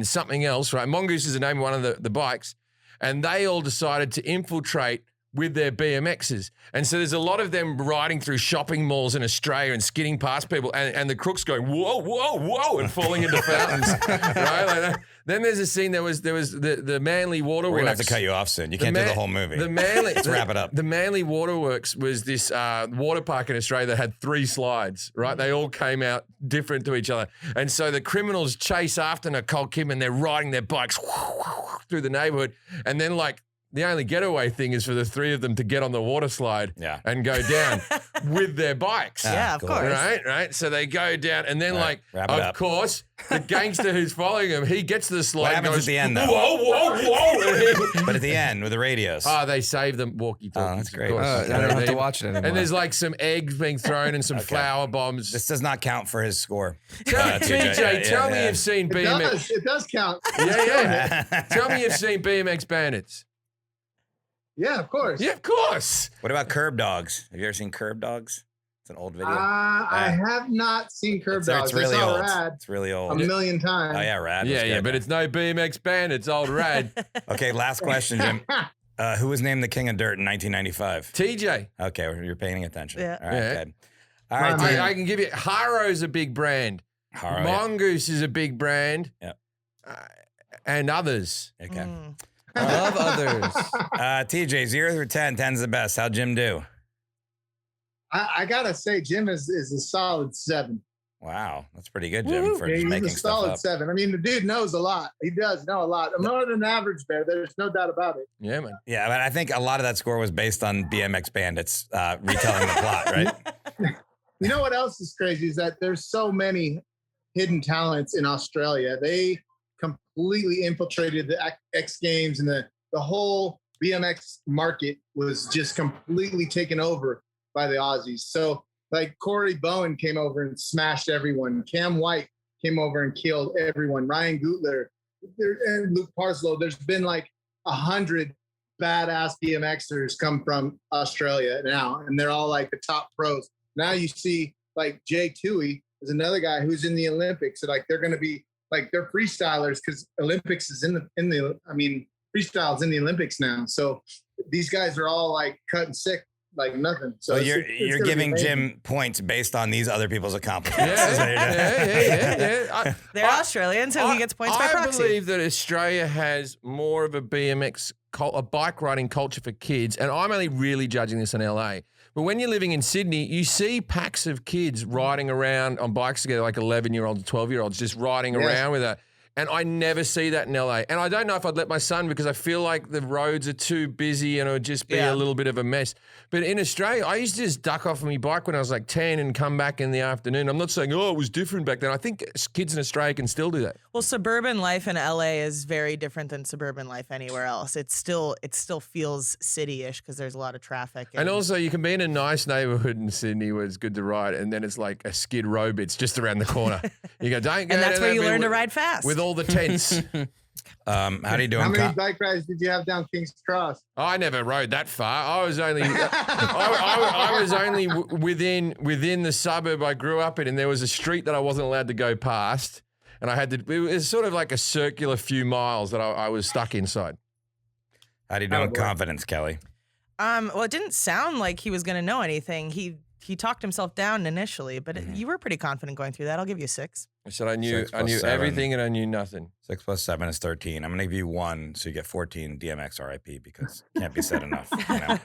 something else, right? Mongoose is the name of one of the bikes, and they all decided to infiltrate with their BMXs. And so there's a lot of them riding through shopping malls in Australia and skidding past people and the crooks going, whoa, whoa, whoa, and falling into fountains. Right? Like that. Then there's a scene, there was the Manly Waterworks. We're going to have to cut you off soon. You can't do the whole movie. Let's wrap it up. The Manly Waterworks was this water park in Australia that had 3 slides, right? They all came out different to each other. And so the criminals chase after Nicole Kidman. They're riding their bikes through the neighborhood. And then the only getaway thing is for the 3 of them to get on the water slide and go down with their bikes. Yeah, of course. Right. So they go down, and then of course, the gangster who's following him, he gets to the slide. What happens and goes, at the end, though? Whoa, whoa, whoa! But at the end with the radios. Oh, they save them walkie-talkies. Oh, that's great. I don't have to watch it anymore. And there's some eggs being thrown and some flour bombs. This does not count for his score. TJ, tell me you've seen BMX. It does count. Yeah. Tell me you've seen BMX Bandits. Yeah, of course. Yeah, of course. What about Curb Dogs? Have you ever seen Curb Dogs? It's an old video. I have not seen Curb Dogs. It's really old. Rad It's really old. a million times. Oh, yeah, Rad. Yeah, but it's no BMX Bandits, old Rad. Okay, last question, Jim. Who was named the King of Dirt in 1995? TJ. Okay, you're paying attention. Yeah. All right, good. All right, I can give you Haro's a big brand. Haro, Mongoose is a big brand. Yeah. And others. Okay. I love others. TJ, 0 through 10. 10's the best. How'd Jim do? I gotta say, Jim is a solid 7. Wow, that's pretty good, Jim, for He's making a stuff solid up. 7. I mean, the dude knows a lot. He does know a lot. More than an average bear. There's no doubt about it. Yeah, man. Yeah, but I think a lot of that score was based on BMX Bandits retelling the plot, right? You know what else is crazy is that there's so many hidden talents in Australia. They completely infiltrated the X Games, and the whole BMX market was just completely taken over by the Aussies. So like Corey Bowen came over and smashed everyone. Cam White came over and killed everyone. Ryan Gutler and Luke Parslow. There's been like 100 badass BMXers come from Australia now, and they're all like the top pros. Now you see like Jay Toohey is another guy who's in the Olympics. So like they're going to be like they're freestylers because Olympics is in the freestyle's in the Olympics now. So these guys are all like cutting sick like nothing. So you're giving Jim points based on these other people's accomplishments. Yeah. They're Australian, so he gets points by proxy. I believe that Australia has more of a BMX, a bike riding culture for kids, and I'm only really judging this in LA. But when you're living in Sydney, you see packs of kids riding around on bikes together, like 11-year-olds, 12-year-olds, just riding around with a. And I never see that in LA. And I don't know if I'd let my son because I feel like the roads are too busy and it would just be a little bit of a mess. But in Australia, I used to just duck off on my bike when I was like 10 and come back in the afternoon. I'm not saying, oh, it was different back then. I think kids in Australia can still do that. Well, suburban life in LA is very different than suburban life anywhere else. It still feels city-ish because there's a lot of traffic. And also, you can be in a nice neighborhood in Sydney where it's good to ride, and then it's like a Skid Row bit's just around the corner. You go, don't go. And that's where you learn to ride fast. With all the tents. How do you do? How many bike rides did you have down King's Cross? I never rode that far. I was only I was only within the suburb I grew up in, and there was a street that I wasn't allowed to go past, and I had to. It was sort of like a circular few miles that I was stuck inside. How do you do in confidence, Kelly? Well, it didn't sound like he was going to know anything. He talked himself down initially, but you were pretty confident going through that. I'll give you 6. I said I knew 7. everything and I knew nothing. 6 + 7 is 13. I'm going to give you 1, so you get 14. DMX RIP because can't be said enough. You know?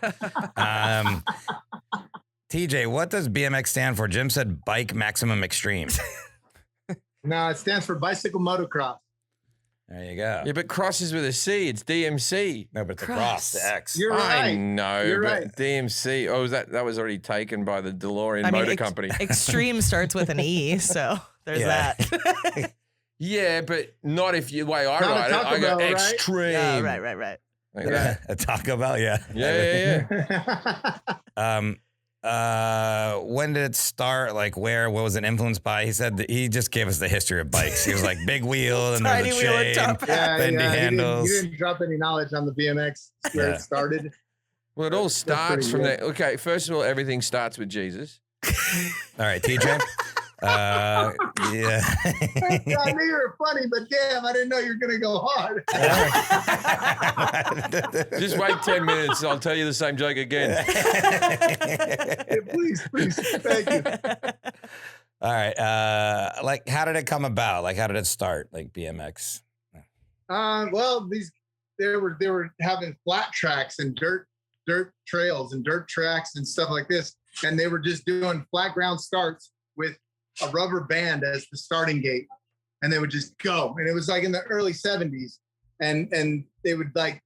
TJ, what does BMX stand for? Jim said Bike Maximum Extreme. No, it stands for Bicycle Motocross. There you go. Yeah, but cross is with a C. It's DMC. No, but it's a cross, the X. You're right. I know, You're but right. DMC. Oh, that was already taken by the DeLorean Motor Company. Extreme starts with an E, so there's that. Yeah, but not if you way I Not a ride it. Taco I go Bell, right? extreme. Yeah, right. Like that. A Taco Bell, yeah. Yeah. When did it start? Like where? What was it influenced by? He said that he just gave us the history of bikes. He was like big wheel and there's a Tiny wheel and chain, top bendy handles. He didn't drop any knowledge on the BMX where it started. Well, it all starts from good. there. Okay, first of all, everything starts with Jesus. All right, TJ. Yeah. I knew you were funny, but damn, I didn't know you were going to go hard. Just wait 10 minutes. I'll tell you the same joke again. Please, thank you. All right. Like, how did it come about? Like, how did it start? Like BMX. Well, they were having flat tracks and dirt trails and dirt tracks and stuff like this, and they were just doing flat ground starts with a rubber band as the starting gate, and they would just go. And it was like in the early 70s, and they would like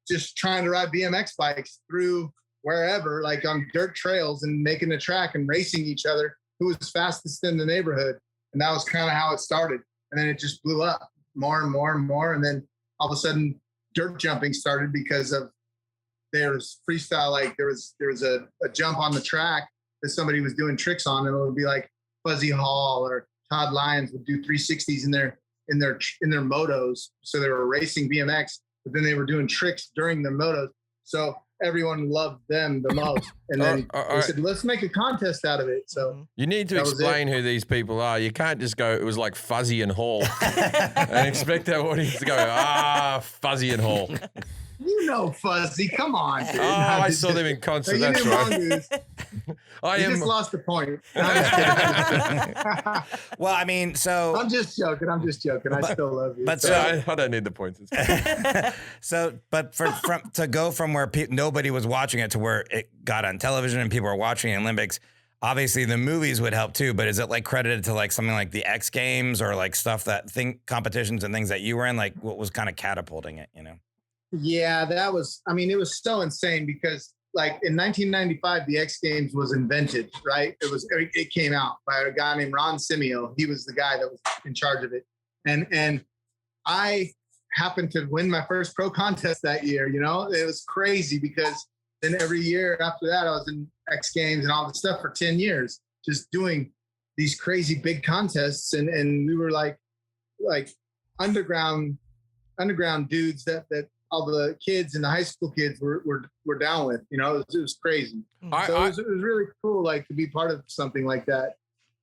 just trying to ride BMX bikes through wherever, like on dirt trails, and making a track and racing each other who was fastest in the neighborhood. And that was kind of how it started. And then it just blew up more and more and more. And then all of a sudden dirt jumping started because of there's freestyle. Like there was a jump on the track that somebody was doing tricks on, and it would be like Fuzzy Hall or Todd Lyons would do 360s in their motos. So they were racing BMX, but then they were doing tricks during their motos. So everyone loved them the most. And then they said, let's make a contest out of it. So you need to explain who these people are. You can't just go, it was like Fuzzy and Hall and expect our audience to go, Fuzzy and Hall. You know Fuzzy, come on, dude. I saw them in concert. That's right. You just lost the point. Well, I mean, so I'm just joking. I still love you. But so I don't need the points. So, but to go from where nobody was watching it to where it got on television and people were watching the Olympics, obviously the movies would help too. But is it like credited to like something like the X Games or like stuff competitions and things that you were in? Like what was kind of catapulting it, you know? Yeah, it was so insane because like in 1995, the X Games was invented, right? It came out by a guy named Ron Simio. He was the guy that was in charge of it. And I happened to win my first pro contest that year, you know? It was crazy because then every year after that, I was in X Games and all this stuff for 10 years, just doing these crazy big contests. And we were like underground dudes that all the kids and the high school kids were down with, you know, it was crazy. It was really cool, like to be part of something like that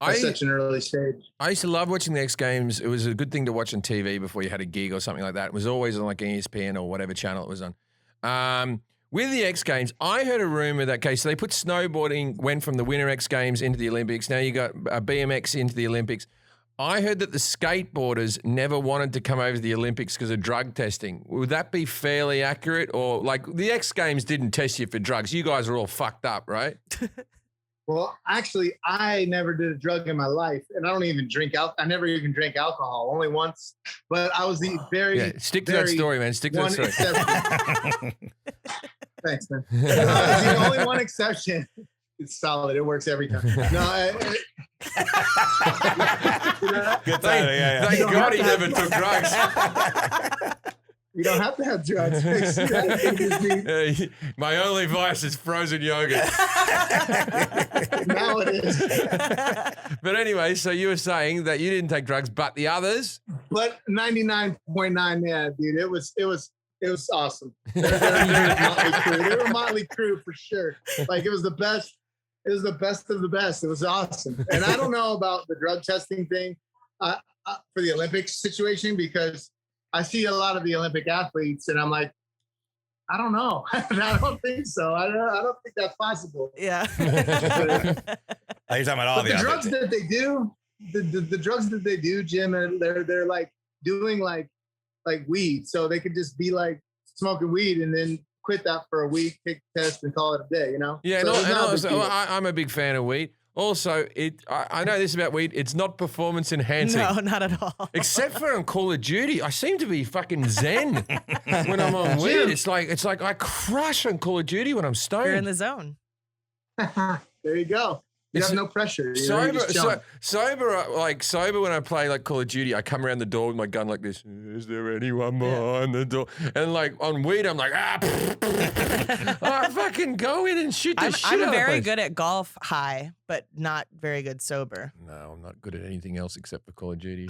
at such an early stage. I used to love watching the X Games. It was a good thing to watch on TV before you had a gig or something like that. It was always on like ESPN or whatever channel it was on. With the X Games, I heard a rumor that so they put snowboarding, went from the Winter X Games into the Olympics. Now you got BMX into the Olympics. I heard that the skateboarders never wanted to come over to the Olympics because of drug testing. Would that be fairly accurate? Or like the X Games didn't test you for drugs. You guys are all fucked up, right? Well, actually, I never did a drug in my life, and I don't even drink I never even drank alcohol, only once. But I was the stick to that story, man. Stick to that story. Exception. Thanks, man. The only one exception. It's solid. It works every time. No, Good time. Thank God he never took drugs. you don't have to have drugs. My only vice is frozen yogurt. Now it is. But anyway, so you were saying that you didn't take drugs, but the others? But 99.9, yeah, dude. It was awesome. They were Motley Crue for sure. Like it was the best. It was the best of the best. It was awesome. And I don't know about the drug testing thing for the Olympics situation, because I see a lot of the Olympic athletes and I'm like, I don't know. I don't think so. I don't think that's possible. Yeah. Are you talking about all the drugs that they do? The drugs that they do, Jim, they're like doing like weed. So they could just be like smoking weed and then quit that for a week, take the test, and call it a day. You know? Yeah, so I'm a big fan of weed. Also, I know this about weed. It's not performance enhancing. No, not at all. Except for on Call of Duty, I seem to be fucking zen when I'm on weed. It's like I crush on Call of Duty when I'm stoned. You're in the zone. There you go. You have no pressure. Sober when I play like Call of Duty, I come around the door with my gun like this. Is there anyone behind the door? And like on weed, I'm like, I fucking go in and shoot the shit out of I'm very place. good at golf high, but not very good sober. No, I'm not good at anything else except for Call of Duty.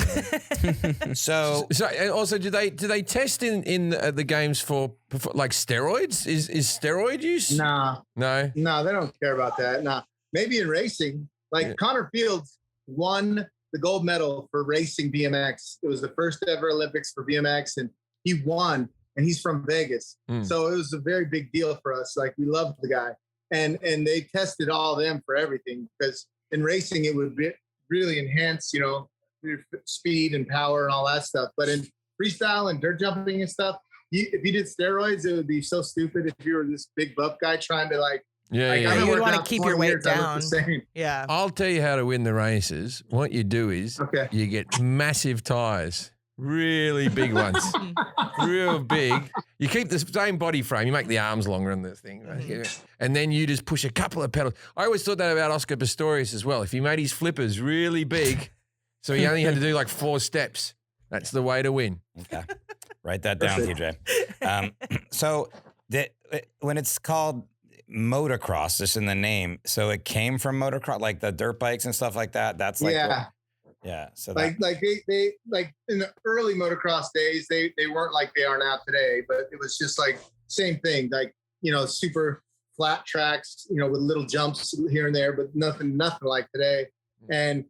So and also, do they test in the games for like steroids? Is steroid use? No, they don't care about that. Nah. Maybe in racing, like Connor Fields won the gold medal for racing BMX. It was the first ever Olympics for BMX, and he won. And he's from Vegas, so it was a very big deal for us. Like we loved the guy, and they tested all of them for everything, because in racing it would really enhance, your speed and power and all that stuff. But in freestyle and dirt jumping and stuff, if you did steroids, it would be so stupid if you were this big buff guy trying to like. You would want to keep your weight down. Yeah. I'll tell you how to win the races. What you do is you get massive tires, really big ones, real big. You keep the same body frame. You make the arms longer on the thing, right? And then you just push a couple of pedals. I always thought that about Oscar Pistorius as well. If he made his flippers really big, so he only had to do like 4 steps, that's the way to win. Okay. Write that down, TJ. So when it's called motocross, just in the name, so it came from motocross, like the dirt bikes and stuff like that. That's like so like they like in the early motocross days, they weren't like they are now today, but it was just like same thing, like super flat tracks, with little jumps here and there, but nothing like today. And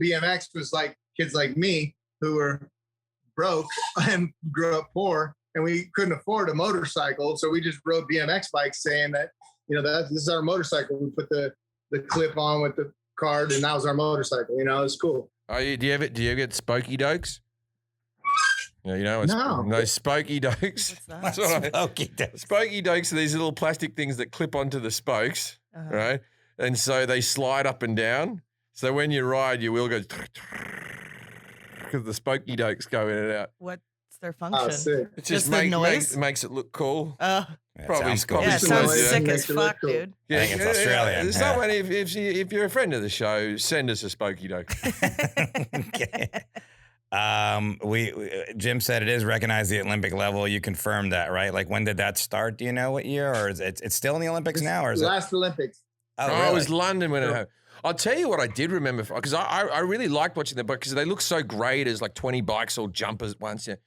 BMX was like kids like me who were broke and grew up poor, and we couldn't afford a motorcycle, so we just rode BMX bikes, saying that this is our motorcycle. We put the clip on with the card, and that was our motorcycle. It was cool. Oh, do you ever get spokey dokes? No, spokey dokes. What's that? Spokey dokes are these little plastic things that clip onto the spokes, right? And so they slide up and down. So when you ride, your wheel goes because the spokey dokes go in and out. What's their function? It just the noise? Makes it look cool. Probably cool. Yeah, it sounds sick as fuck, dude. I think it's Australian. Someone, if you're a friend of the show, send us a spokey doke. Okay. Jim said it is recognized at the Olympic level. You confirmed that, right? Like, when did that start? Do you know what year, or is it's still in the Olympics now, or is last Olympics? Oh, really? It was London when it happened. I'll tell you what I did remember, because I really liked watching them, because they look so great as like 20 bikes all jump at once. Yeah.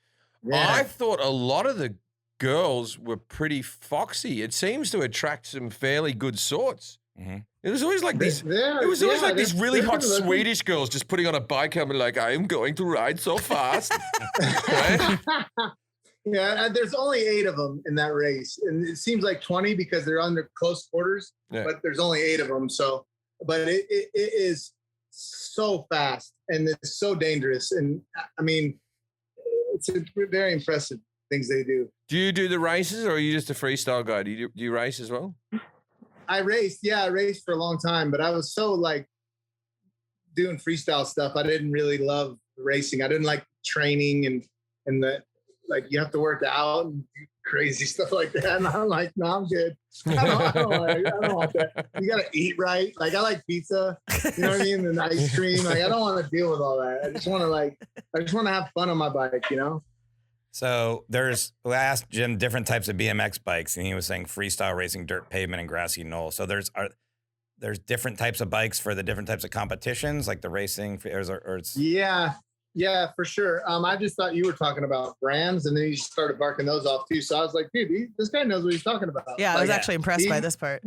I thought a lot of the girls were pretty foxy. It seems to attract some fairly good sorts. Mm-hmm. It was always like these. It was always like these really hot Swedish girls just putting on a bike helmet, like, I am going to ride so fast. Right? Yeah, and there's only 8 of them in that race, and it seems like 20 because they're under close quarters. Yeah. But there's only 8 of them. So, but it is so fast and it's so dangerous, and I mean, it's very impressive things they do. Do you do the races, or are you just a freestyle guy? Do you race as well? I raced for a long time, but I was so like doing freestyle stuff. I didn't really love racing. I didn't like training and the like you have to work out and do crazy stuff like that. And I'm like, no, I'm good. I don't want that. You gotta eat right. Like I like pizza, you know what I mean? And ice cream. Like I don't want to deal with all that. I just want to have fun on my bike, you know? So we asked Jim different types of BMX bikes, and he was saying freestyle racing, dirt, pavement, and grassy knoll. So there's different types of bikes for the different types of competitions, like the racing, or it's Yeah, for sure. I just thought you were talking about brands, and then you started barking those off too. So I was like, dude, this guy knows what he's talking about. Yeah, I was actually impressed by this part.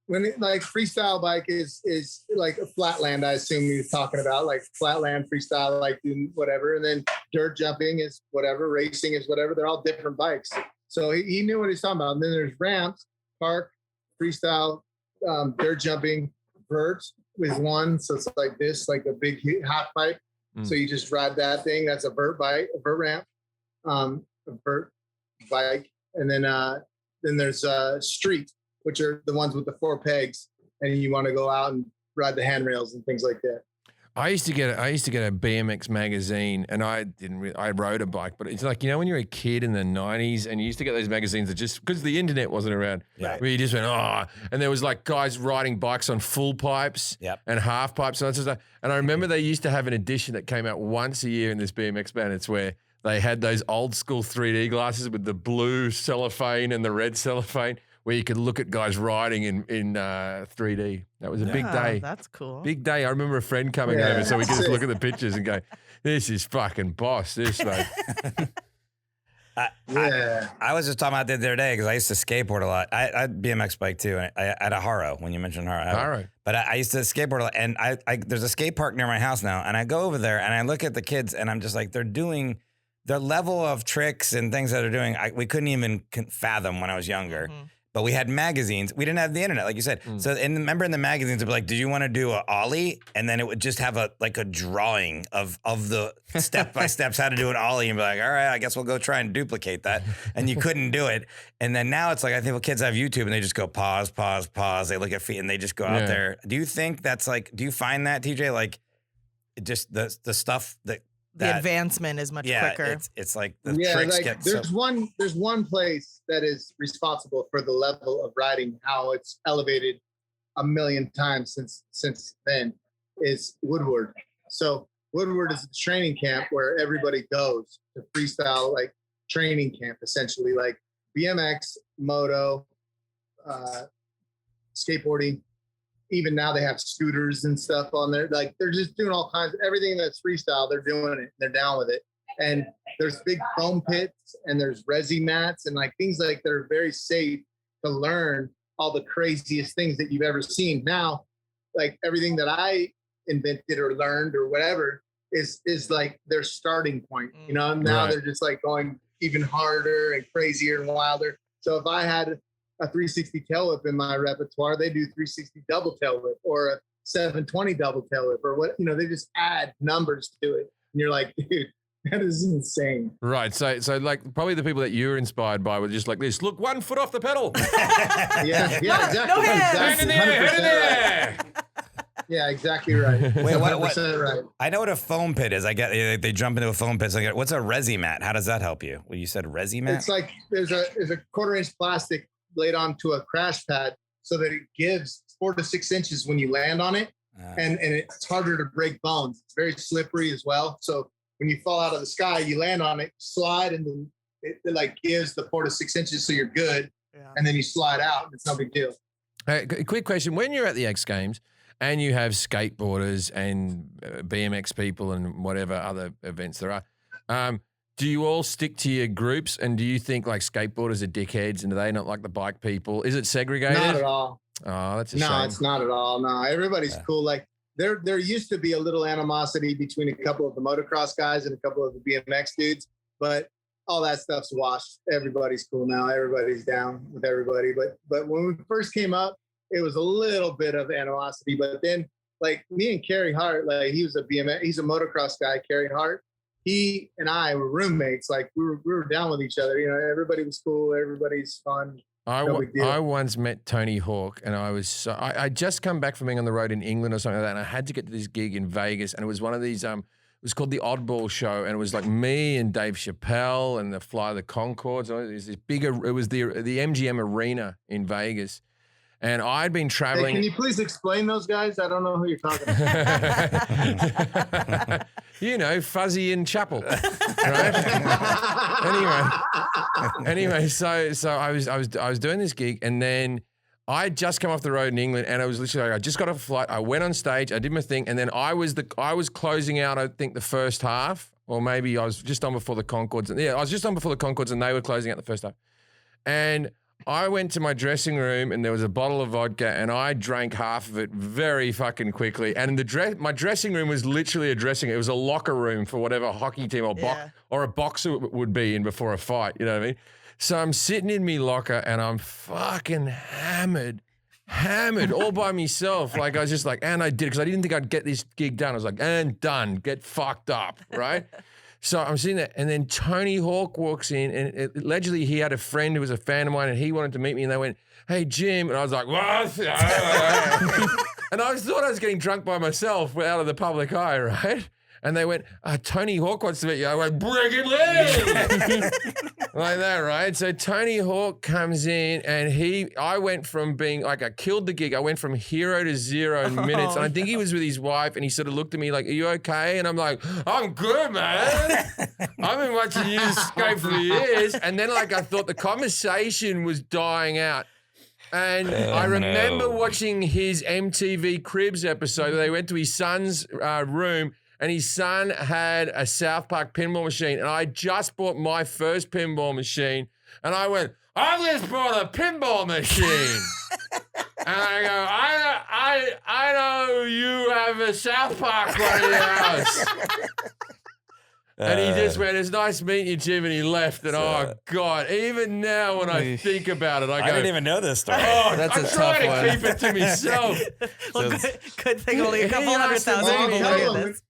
When like freestyle bike is like a flatland, I assume he was talking about like flatland freestyle, like doing whatever. And then dirt jumping is whatever, racing is whatever. They're all different bikes. So he knew what he's talking about. And then there's ramps, park, freestyle, dirt jumping, vert with one. So it's like this, like a big hot bike. So you just ride that thing. That's a vert bike, a vert ramp, a vert bike. And then there's street, which are the ones with the 4 pegs, and you want to go out and ride the handrails and things like that. I used to get a BMX magazine, and I rode a bike, but it's like, you know, when you're a kid in the 90s and you used to get those magazines that just, because the internet wasn't around, where you just went, and there was like guys riding bikes on full pipes and half pipes and that sort of stuff. And I remember they used to have an edition that came out once a year in this BMX band. It's where they had those old school 3D glasses with the blue cellophane and the red cellophane, where you could look at guys riding in 3D. That was a big day. That's cool. Big day. I remember a friend coming over so we could just look at the pictures and go, this is fucking boss, this, mate. I was just talking about that the other day because I used to skateboard a lot. I had BMX bike too. And I had a Haro when you mentioned Haro. But I used to skateboard a lot. And there's a skate park near my house now. And I go over there and I look at the kids and I'm just like, they're doing the level of tricks and things that they're doing. We couldn't even fathom when I was younger. Mm-hmm. But we had magazines. We didn't have the internet, like you said. So, and remember in the magazines, it'd be like, "Did you want to do an ollie?" And then it would just have a drawing of the step by steps how to do an ollie, and be like, "All right, I guess we'll go try and duplicate that." And you couldn't do it. And then now it's like I think kids have YouTube and they just go pause. They look at feet and they just go out there. Do you think that's like? Do you find that, TJ? Like, just the stuff that. The advancement is much quicker. It's like the tricks like get there's one place that is responsible for the level of riding, how it's elevated a million times since then, is Woodward. So Woodward is a training camp where everybody goes to freestyle, like training camp, essentially, like BMX, moto, skateboarding. Even now they have scooters and stuff on there. Like they're just doing all kinds of everything that's freestyle. They're doing it. They're down with it. And there's big foam pits and there's resi mats and like things like that are very safe to learn all the craziest things that you've ever seen. Now, like everything that I invented or learned or whatever is like their starting point. You know, now they're just like going even harder and crazier and wilder. So if I had a 360 tail whip in my repertoire, they do 360 double tail whip or a 720 double tail whip or what, you know, they just add numbers to it. And you're like, dude, that is insane. Right. So like probably the people that you were inspired by were just like this, look, 1 foot off the pedal. yeah, exactly. No Exactly. Hand in there. Yeah, exactly right. Wait, what? Right. I know what a foam pit is. I get they jump into a foam pit. So what's a resi mat? How does that help you? Well, you said resi mat. It's like there's a 1/4 inch plastic laid onto a crash pad so that it gives 4 to 6 inches when you land on it, and it's harder to break bones. It's very slippery as well. So when you fall out of the sky, you land on it, slide, and then it like gives the 4 to 6 inches, so you're good. Yeah. And then you slide out. It's no big deal. Hey, quick question: when you're at the X Games and you have skateboarders and BMX people and whatever other events there are, do you all stick to your groups? And do you think like skateboarders are dickheads and do they not like the bike people? Is it segregated? Not at all. Oh, that's a shame. No, it's not at all. No, everybody's cool. Like there used to be a little animosity between a couple of the motocross guys and a couple of the BMX dudes, but all that stuff's washed. Everybody's cool now. Everybody's down with everybody. But when we first came up, it was a little bit of animosity. But then like me and Kerry Hart, like he's a motocross guy, Kerry Hart. He and I were roommates. Like we were down with each other. You know, everybody was cool. Everybody's fun. No big deal. I once met Tony Hawk, and I just come back from being on the road in England or something like that, and I had to get to this gig in Vegas, and it was one of these it was called the Oddball Show, and it was like me and Dave Chappelle and the Fly the Concords. It was this bigger. It was the MGM Arena in Vegas, and I'd been Hey, traveling. can you please explain those guys? I don't know who you're talking about. You know, Fuzzy and Chapel, right? anyway, so I was doing this gig, and then I just come off the road in England, and I was literally like, I just got off a flight. I went on stage, I did my thing, and then I was closing out, I think, the first half, or maybe I was just on before the Concords. Yeah, I was just on before the Concords, and they were closing out the first half. And I went to my dressing room, and there was a bottle of vodka, and I drank half of it very fucking quickly. And my dressing room was literally a dressing room. It was a locker room for whatever hockey team or a boxer would be in before a fight. You know what I mean? So I'm sitting in me locker, and I'm fucking hammered all by myself. Like I was just like, and I did, because I didn't think I'd get this gig done. I was like, and done, get fucked up, right? So I'm sitting there, and then Tony Hawk walks in, and allegedly he had a friend who was a fan of mine, and he wanted to meet me, and they went, "Hey, Jim," and I was like, "What?" And I thought I was getting drunk by myself out of the public eye, right? And they went, "Tony Hawk wants to meet you." I went, "Bring him in!" Like that, right? So Tony Hawk comes in, and I went from being like, I killed the gig. I went from hero to zero in minutes. And I think he was with his wife, and he sort of looked at me like, "Are you okay?" And I'm like, "I'm good, man. I've been watching you skate for years." And then like I thought the conversation was dying out. And I remember watching his MTV Cribs episode. They went to his son's room, and his son had a South Park pinball machine, and I just bought my first pinball machine, and I went, "I just bought a pinball machine." And I go, I know you have a South Park one in your house. And he just went, "It's nice meeting you, Jim," and he left. And oh God, even now when I think about it, I go, I didn't even know this story. "Oh, That's I'm a trying tough to one. keep it to myself." Well, good thing only a couple He hundred asked him thousand to people meet hear me. this.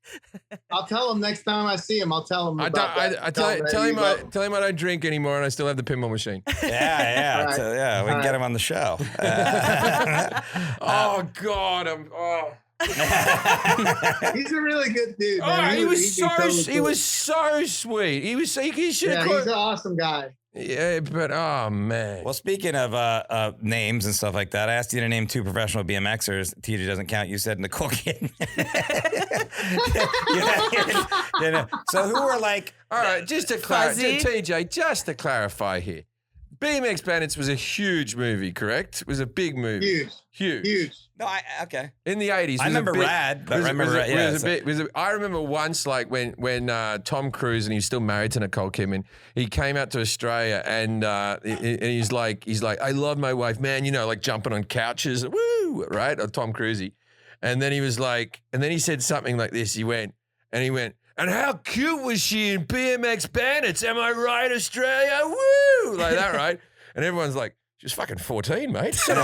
I'll tell him next time I see him. I'll tell him. I About that. tell him I don't drink anymore, and I still have the pinball machine. Yeah. Right. So, yeah, we can get him on the show. Oh God, He's a really good dude. Oh, Man. he was totally he cool. was so sweet. He should Yeah, have. he's an awesome guy. Yeah, but oh man. Well, speaking of names and stuff like that, I asked you to name 2 professional BMXers. TJ doesn't count. You said Nicole Kidman. So who were like? All right, just to clarify, Fuzzy? TJ, just to clarify here, BMX Bandits was a huge movie, correct? It was a big movie. Huge. No, okay. In the 80s. I remember Rad, but I remember Rad, yeah, I remember once, like when Tom Cruise, and he's still married to Nicole Kidman, he came out to Australia, and he's like, "I love my wife, man," you know, like jumping on couches, woo, right? Or Tom Cruise. And then he was like, and then he said something like this. He went, "And how cute was she in BMX Bandits? Am I right, Australia? Woo!" Like that, right? And everyone's like, "She's fucking 14, mate. Settle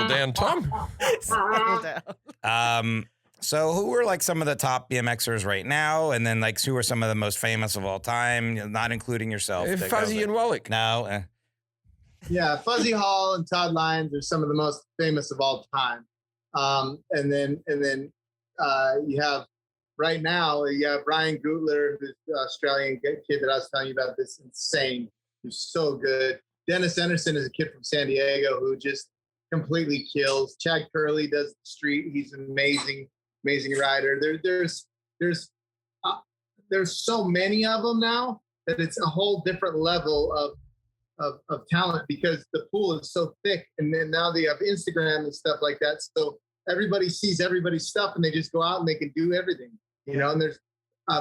down, Tom." Settle down. So who were like some of the top BMXers right now, and then like who are some of the most famous of all time, not including yourself? Fuzzy and Wallach. No. Yeah, Fuzzy Hall and Todd Lyons are some of the most famous of all time. And then you have right now you have Ryan Gutler, this Australian kid that I was telling you about. This insane, who's so good. Dennis Anderson is a kid from San Diego who just completely kills. Chad Curley does the street. He's an amazing rider. There's so many of them now that it's a whole different level of talent, because the pool is so thick, and then now they have Instagram and stuff like that. So everybody sees everybody's stuff, and they just go out and they can do everything, you know. And there's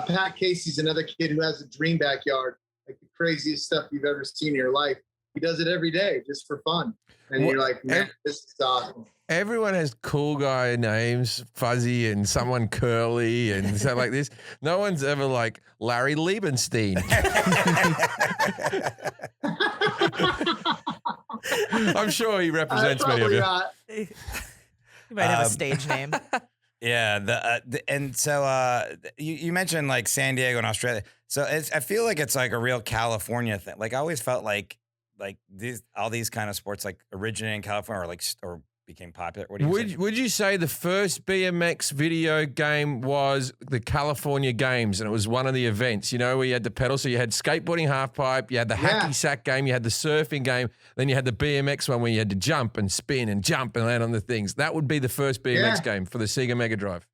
Pat Casey's another kid who has a dream backyard, like the craziest stuff you've ever seen in your life. He does it every day just for fun, and you're like, "Man, this is awesome." Everyone has cool guy names, Fuzzy and someone Curly and stuff like this. No one's ever like Larry Liebenstein. I'm sure he represents many of you. Not. You might have a stage name. Yeah, and so you mentioned like San Diego and Australia. So I feel like it's like a real California thing. Like I always felt like like all these kind of sports like originated in California or became popular? What do you say? Would you say the first BMX video game was the California Games, and it was one of the events, you know, where you had the pedal? So you had skateboarding halfpipe, you had the hacky sack game, you had the surfing game, then you had the BMX one where you had to jump and spin and jump and land on the things. That would be the first BMX game for the Sega Mega Drive.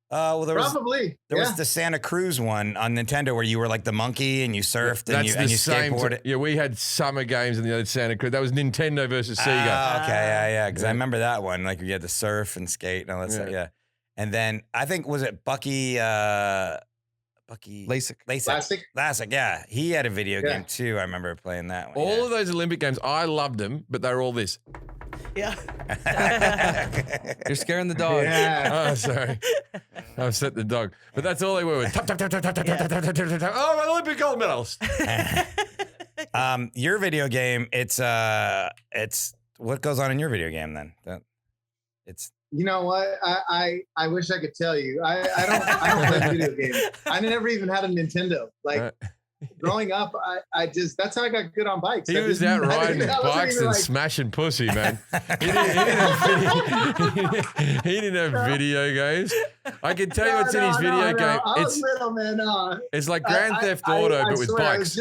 Well, there Probably. was the Santa Cruz one on Nintendo where you were like the monkey and you surfed and you skateboarded. Yeah, we had summer games in the other Santa Cruz. That was Nintendo versus Sega. Oh, okay, yeah. Because I remember that one. Like you had to surf and skate and all that stuff. Yeah. And then I think was it Bucky LASIK. Classic, yeah. He had a video game too. I remember playing that one. All of those Olympic games, I loved them, but they were all this. Yeah. You're scaring the dog. Yeah. Oh, sorry. I upset the dog. But that's all they were. Tap, tap, tap, tap, tap, tap, tap, tap, tap, tap. Oh, my Olympic gold medals. Your video game, it's what goes on in your video game then? It's You know what? I wish I could tell you. I don't play video games. I never even had a Nintendo. Like growing up, I just that's how I got good on bikes. He was out riding bikes and smashing pussy, man. He didn't have video games. I can tell you what's in his video game. I was little, man. It's like Grand Theft Auto, but with bikes.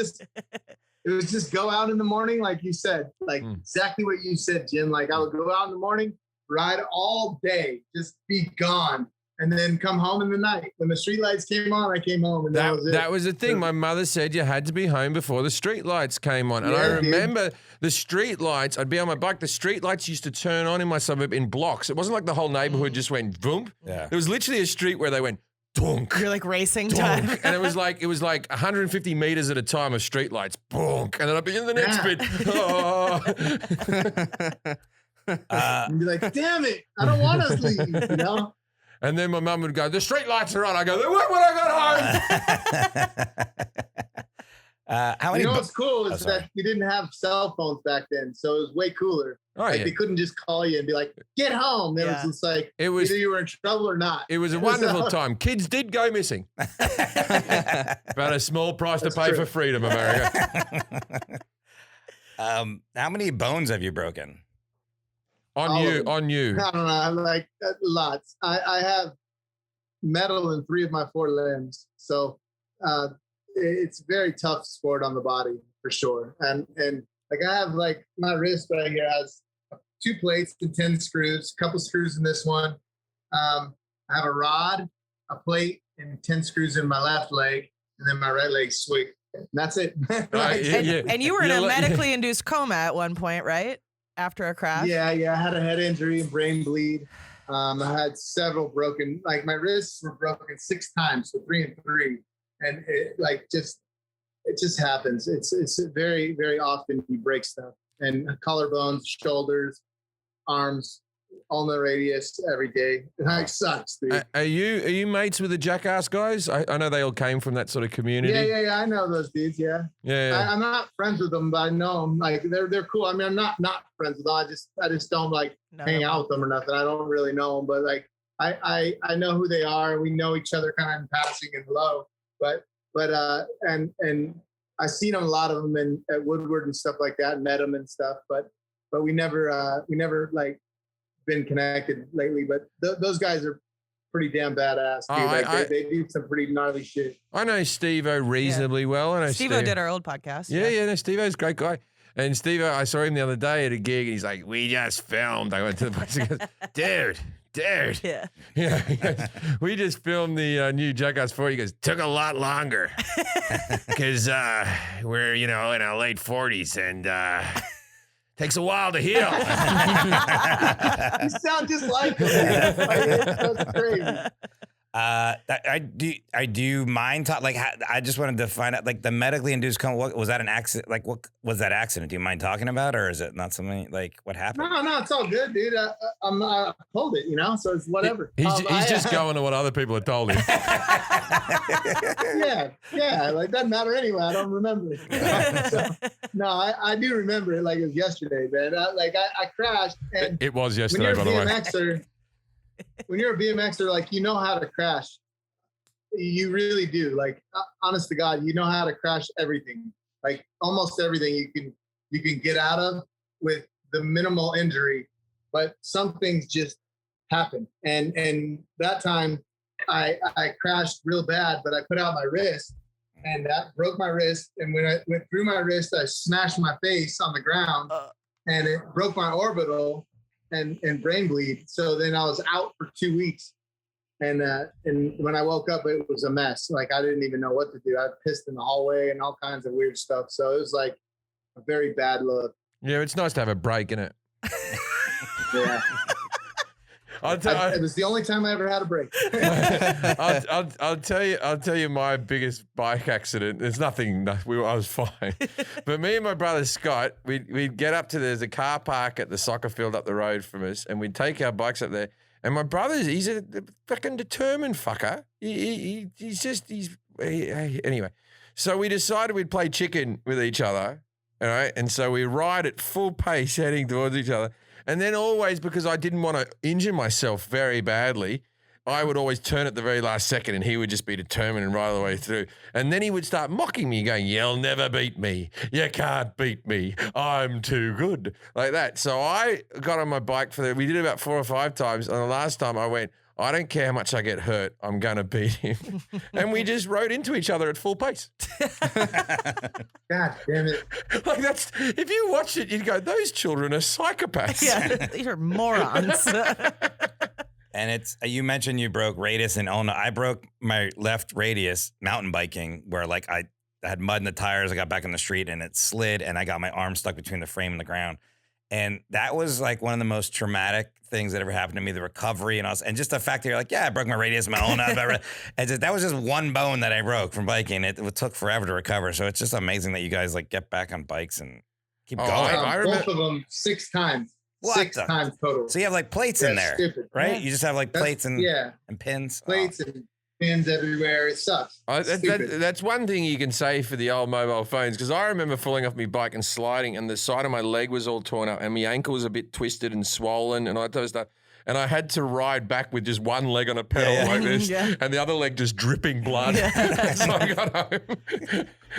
It was just go out in the morning, like you said, like exactly what you said, Jim. Like I would go out in the morning, ride all day, just be gone, and then come home in the night. When the street lights came on, I came home, and that was it. That was the thing. My mother said you had to be home before the street lights came on. And I remember the street lights, I'd be on my bike, the street lights used to turn on in my suburb in blocks. It wasn't like the whole neighborhood just went boom. Yeah. There was literally a street where they went donk. You're like racing Donk. time. And it was like 150 meters at a time of street lights. Bonk. And then I'd be in the next bit. Oh. and be like, damn it, I don't want us leave, you know? And then my mum would go, the street lights are on. I go, they weren't when I got home. How many? You know what's cool is that you didn't have cell phones back then, so it was way cooler. They couldn't just call you and be like, get home. It was just like, either you were in trouble or not. It was a wonderful time. Kids did go missing. But a small price to pay for freedom, America. How many bones have you broken? On you. I don't know. I'm like lots. I have metal in 3 of my 4 limbs, so it's a very tough sport on the body for sure. And like I have like my wrist right here has 2 plates and 10 screws, a couple screws in this one. I have a rod, a plate, and 10 screws in my left leg, and then my right leg swing. And that's it. And you were in a medically induced coma at one point, right? After a crash? Yeah. I had a head injury and brain bleed. I had several broken, like my wrists were broken 6 times, so 3 and 3. And it just happens. It's very, very often you break stuff. And collarbones, shoulders, arms, ulnar radius every day. It like sucks, dude. Are you mates with the Jackass guys? I know they all came from that sort of community. Yeah. I know those dudes. Yeah. I'm not friends with them, but I know them. Like they're cool. I mean, I'm not friends with them. I just don't like hang out with them or nothing. I don't really know them, but like I know who they are. We know each other kind of in passing and low. But and I've seen a lot of them at Woodward and stuff like that. Met them and stuff, but we never like been connected lately. But those guys are pretty damn badass. Dude. They do some pretty gnarly shit. I know Steve-O reasonably well. I know Steve-O did our old podcast. Yeah, no, Steve-O's a great guy. And Steve-O, I saw him the other day at a gig, and he's like, "We just filmed." I went to the place and goes, "Dude." Yeah. He goes, we just filmed the new Jackass 4. He goes, took a lot longer because we're, in our late 40s and takes a while to heal. You sound just like him. That's crazy. I do mind I just wanted to find out, like, the medically induced coma. What was that, an accident? Like, what was that accident? Do you mind talking about, or is it not something, like, what happened? No, it's all good, dude. I told it, so it's whatever. He's just going to what other people have told him. yeah, like, doesn't matter anyway. I don't remember it. No, I do remember it like it was yesterday, man. I crashed. And it was yesterday, by the way. When you're a BMXer, like, you know how to crash. You really do. Like, honest to God, you know how to crash everything. Like, almost everything you can get out of with the minimal injury, but some things just happen. And that time I crashed real bad, but I put out my wrist and that broke my wrist. And when I went through my wrist, I smashed my face on the ground and it broke my orbital and brain bleed. So then I was out for 2 weeks. And when I woke up, it was a mess. Like I didn't even know what to do. I pissed in the hallway and all kinds of weird stuff. So it was like a very bad look. Yeah, it's nice to have a break, isn't it? Yeah. It was the only time I ever had a break. I'll tell you my biggest bike accident. There's nothing. I was fine, but me and my brother Scott, we'd get up to there's a car park at the soccer field up the road from us, and we'd take our bikes up there. And my brother's he's a fucking determined fucker. Anyway. So we decided we'd play chicken with each other, all right? And so we ride at full pace heading towards each other. And then always, because I didn't want to injure myself very badly, I would always turn at the very last second and he would just be determined and ride all the way through. And then he would start mocking me, going, "You'll never beat me. You can't beat me. I'm too good." Like that. So I got on my bike we did it about 4 or 5 times. And the last time I went, I don't care how much I get hurt, I'm going to beat him. And we just rode into each other at full pace. God damn it. Like that's, if you watch it, you'd go, those children are psychopaths. Yeah, these are morons. And it's, you mentioned you broke radius in ulna. I broke my left radius mountain biking where like I had mud in the tires. I got back on the street and it slid and I got my arm stuck between the frame and the ground. And that was like one of the most traumatic things that ever happened to me, the recovery and just the fact that you're like, yeah, I broke my radius, my ulna. That was just one bone that I broke from biking. It took forever to recover. So it's just amazing that you guys like get back on bikes and keep going. I remember both of them 6 times. What 6 times total. So you have like plates in there, stupid. right? Yeah. You just have like plates and pins. Plates and pins everywhere. It sucks. That's one thing you can say for the old mobile phones, because I remember falling off my bike and sliding and the side of my leg was all torn up and my ankle was a bit twisted and swollen and all that type of stuff. And I had to ride back with just one leg on a pedal like this and the other leg just dripping blood. So I got home.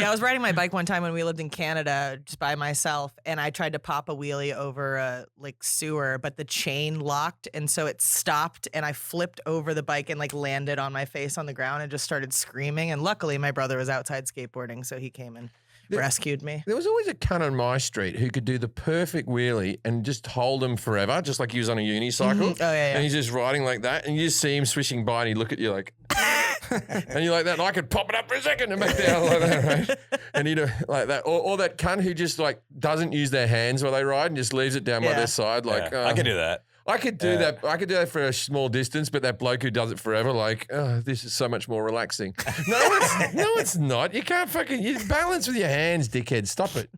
Yeah, I was riding my bike one time when we lived in Canada just by myself, and I tried to pop a wheelie over a sewer, but the chain locked, and so it stopped, and I flipped over the bike and landed on my face on the ground and just started screaming. And luckily, my brother was outside skateboarding, so he came and rescued me. There was always a cunt on my street who could do the perfect wheelie and just hold him forever, just like he was on a unicycle. Mm-hmm. Oh, yeah. And he's just riding like that, and you just see him swishing by, and he look at you like, and you're like that, and I could pop it up for a second and make down like that, right? And he'd like that, or that cunt who just doesn't use their hands while they ride and just leaves it down by their side, like I could do that. I could do that. I could do that for a small distance, but that bloke who does it forever, this is so much more relaxing. No, it's not. You can't you balance with your hands, dickhead. Stop it.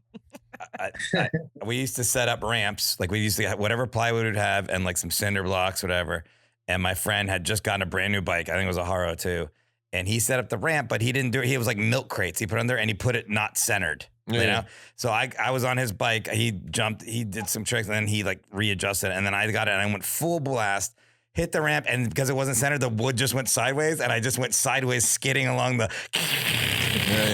We used to set up ramps. Like we used to have whatever plywood we'd have and some cinder blocks, whatever. And my friend had just gotten a brand new bike. I think it was a Haro too. And he set up the ramp, but he didn't do it. He was like milk crates. He put on there and he put it not centered. You know? So I was on his bike. He jumped, he did some tricks and then he readjusted. And then I got it and I went full blast, hit the ramp. And because it wasn't centered, the wood just went sideways. And I just went sideways skidding along the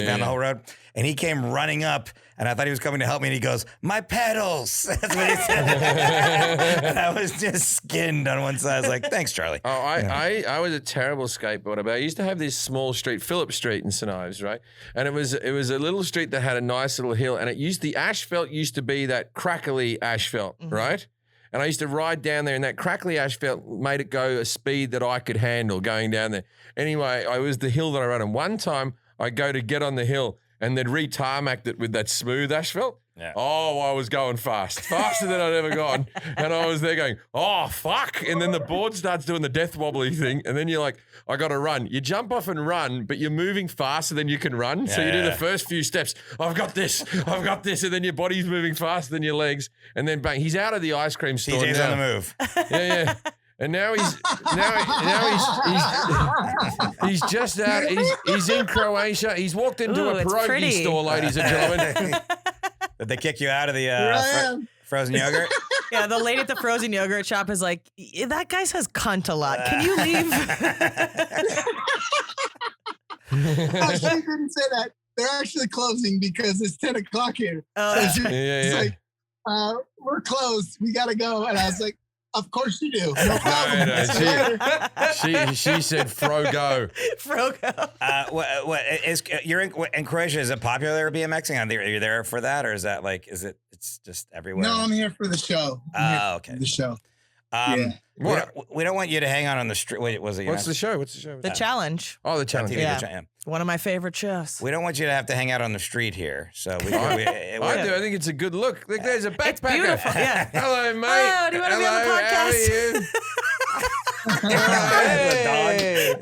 down the whole road. And he came running up and I thought he was coming to help me. And he goes, "My pedals." That's what he said. And I was just skinned on one side. I was like, "Thanks, Charlie." Oh, I was a terrible skateboarder, but I used to have this small street, Phillip Street in St Ives, right? And it was a little street that had a nice little hill, and the asphalt used to be that crackly asphalt, right? And I used to ride down there, and that crackly asphalt made it go a speed that I could handle going down there. Anyway, it was the hill that I rode on. One time, I go to get on the hill, and they'd re-tarmacked it with that smooth asphalt. Yeah. Oh, I was going faster than I'd ever gone. And I was there going, "Oh, fuck." And then the board starts doing the death wobbly thing. And then you're like, I got to run. You jump off and run, but you're moving faster than you can run. So you do the first few steps. I've got this. And then your body's moving faster than your legs. And then bang, he's out of the ice cream store. TJ's now. on the move. Yeah. And now he's just out. He's in Croatia. He's walked into a pierogi store, ladies and gentlemen. Did they kick you out of the frozen yogurt? Yeah, the lady at the frozen yogurt shop is like, "That guy says cunt a lot. Can you leave?" Oh, she didn't say that. they're actually closing because it's 10 o'clock here. Oh, So she's Yeah. like, we're closed. We got to go. And I was like, of course you do. No problem. no, See you later. She said Frogo. Frogo. What is you're in Croatia? Is it popular BMXing? Are you there for that, or is that like it's just everywhere? No, I'm here for the show. I'm here Okay. for the show. Yeah. What? We don't want you to hang out on the street. Wait, was it? What's the show? What's the show? The challenge. Oh, the challenge. TV, Yeah. One of my favorite shows. We don't want you to have to hang out on the street here. So we I do. I think it's a good look. Look, there's a backpacker. It's beautiful. Yeah. Hello, mate. Oh, do you want to be on the Hello, podcast? How are you?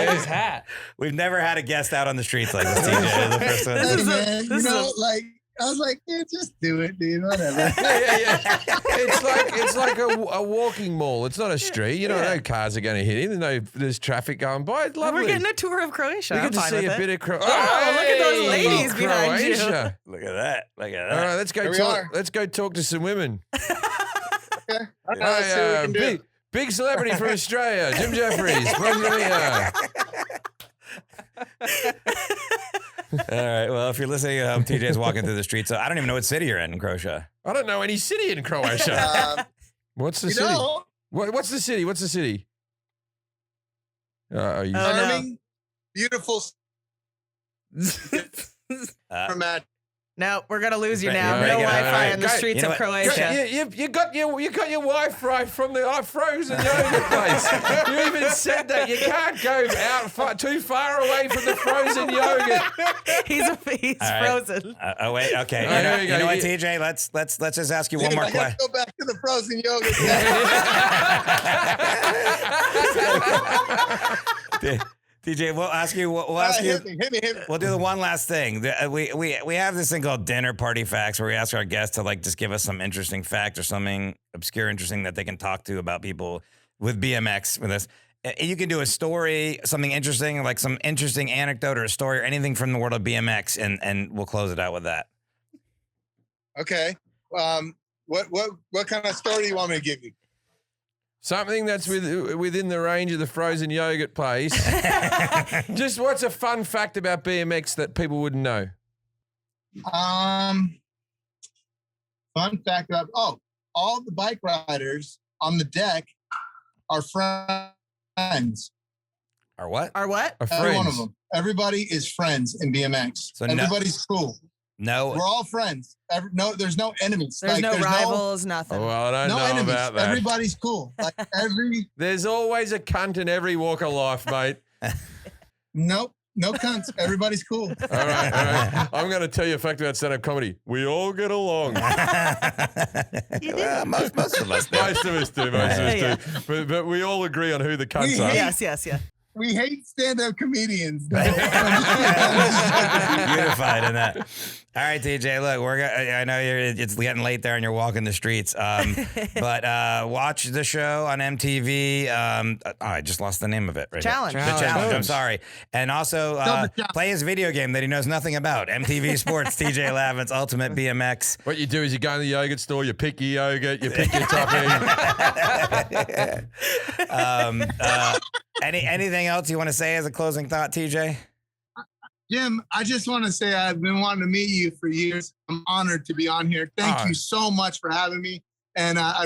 Oh, his hat. We've never had a guest out on the streets like this, TJ. The first one. This is a- Man, this is a- like, I was like, yeah, just do it, dude. Whatever. Yeah. It's like a walking mall. It's not a street. You know, no cars are going to hit him. There's traffic going by. It's lovely. We're getting a tour of Croatia. We I'm get to fine see with a it. bit of Croatia. Oh, look at those ladies behind you. Croatia. Look at that. Look at All that. right, let's go Here we talk. are. Let's go talk to some women. Okay. Let's see what we can do. Big celebrity from Australia, Jim Jefferies. Pleasure to meet you. All right. Well, if you're listening at home, TJ's walking through the streets. So I don't even know what city you're in Croatia. I don't know any city in Croatia. What's the You city? know, What's the city? What's the city? You Oh, no. charming, beautiful Uh, format. No, we're gonna lose you Right, now. right, No right, Wi-Fi right. in the Go- streets you know of what? Croatia. You got your wife right from the frozen yogurt place. You even said that you can't go out too far away from the frozen yogurt. He's All right. frozen. wait. Okay. All right, here we go. You know what, You- TJ? Let's just ask you one Dude, more I gotta question. go back to the frozen yogurt. TJ, we'll ask you. We'll All ask right, you. hit me. We'll do the one last thing. We have this thing called dinner party facts, where we ask our guests to like just give us some interesting fact or something obscure, interesting that they can talk to about people with BMX with us. You can do a story, something interesting, like some interesting anecdote or a story or anything from the world of BMX, and we'll close it out with that. Okay. What kind of story do you want me to give you? Something that's within the range of the frozen yogurt place. Just what's a fun fact about BMX that people wouldn't know? Fun fact about all the bike riders on the deck are friends. Or what? Our what? A Every one of friends. them. Everybody is friends in BMX. So no- everybody's cool. No. We're all friends. There's no enemies. There's no rivals, nothing. Oh, well, I don't No know enemies. about that. Everybody's cool. Like There's always a cunt in every walk of life, mate. nope, no cunts. Everybody's cool. All right. I'm going to tell you a fact about stand-up comedy. We all get along. Well, most of us do. Most of us do. Yeah. But we all agree on who the cunts We are. hate- Yes. We hate stand-up comedians. though. Unified in that. All right, TJ. Look, I know it's getting late there, and you're walking the streets. But watch the show on MTV. I just lost the name of it. Right here. Challenge. The challenge. I'm Challenge. sorry. And also play his video game that he knows nothing about. MTV Sports. TJ Lavin's Ultimate BMX. What you do is you go in the yogurt store, you pick your yogurt, you pick your topping. Anything else you want to say as a closing thought, TJ? Jim, I just want to say I've been wanting to meet you for years. I'm honored to be on here. Thank you so much for having me. And I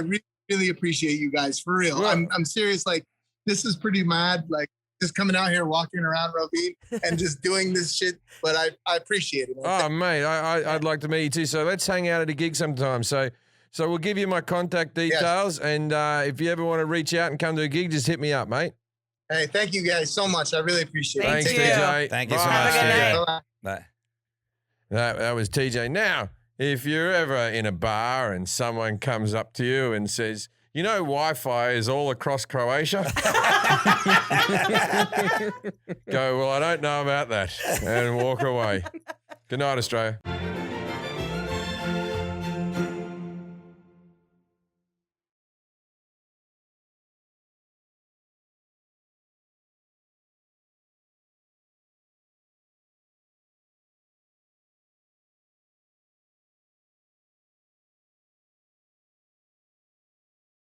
really appreciate you guys, for real. Well- I'm serious. Like, this is pretty mad. Like, just coming out here, walking around Rovine and just doing this shit. But I appreciate it, man. Oh, mate, I'd like to meet you too. So let's hang out at a gig sometime. So we'll give you my contact details. And if you ever want to reach out and come to a gig, just hit me up, mate. Hey, thank you guys so much. I really appreciate it. Thank Thanks, you. TJ. Thank you so Bye. much, Have a good TJ. night. Bye-bye. Bye. That was TJ. Now, if you're ever in a bar and someone comes up to you and says, you know, Wi-Fi is all across Croatia. Go, well, I don't know about that, and walk away. Good night, Australia.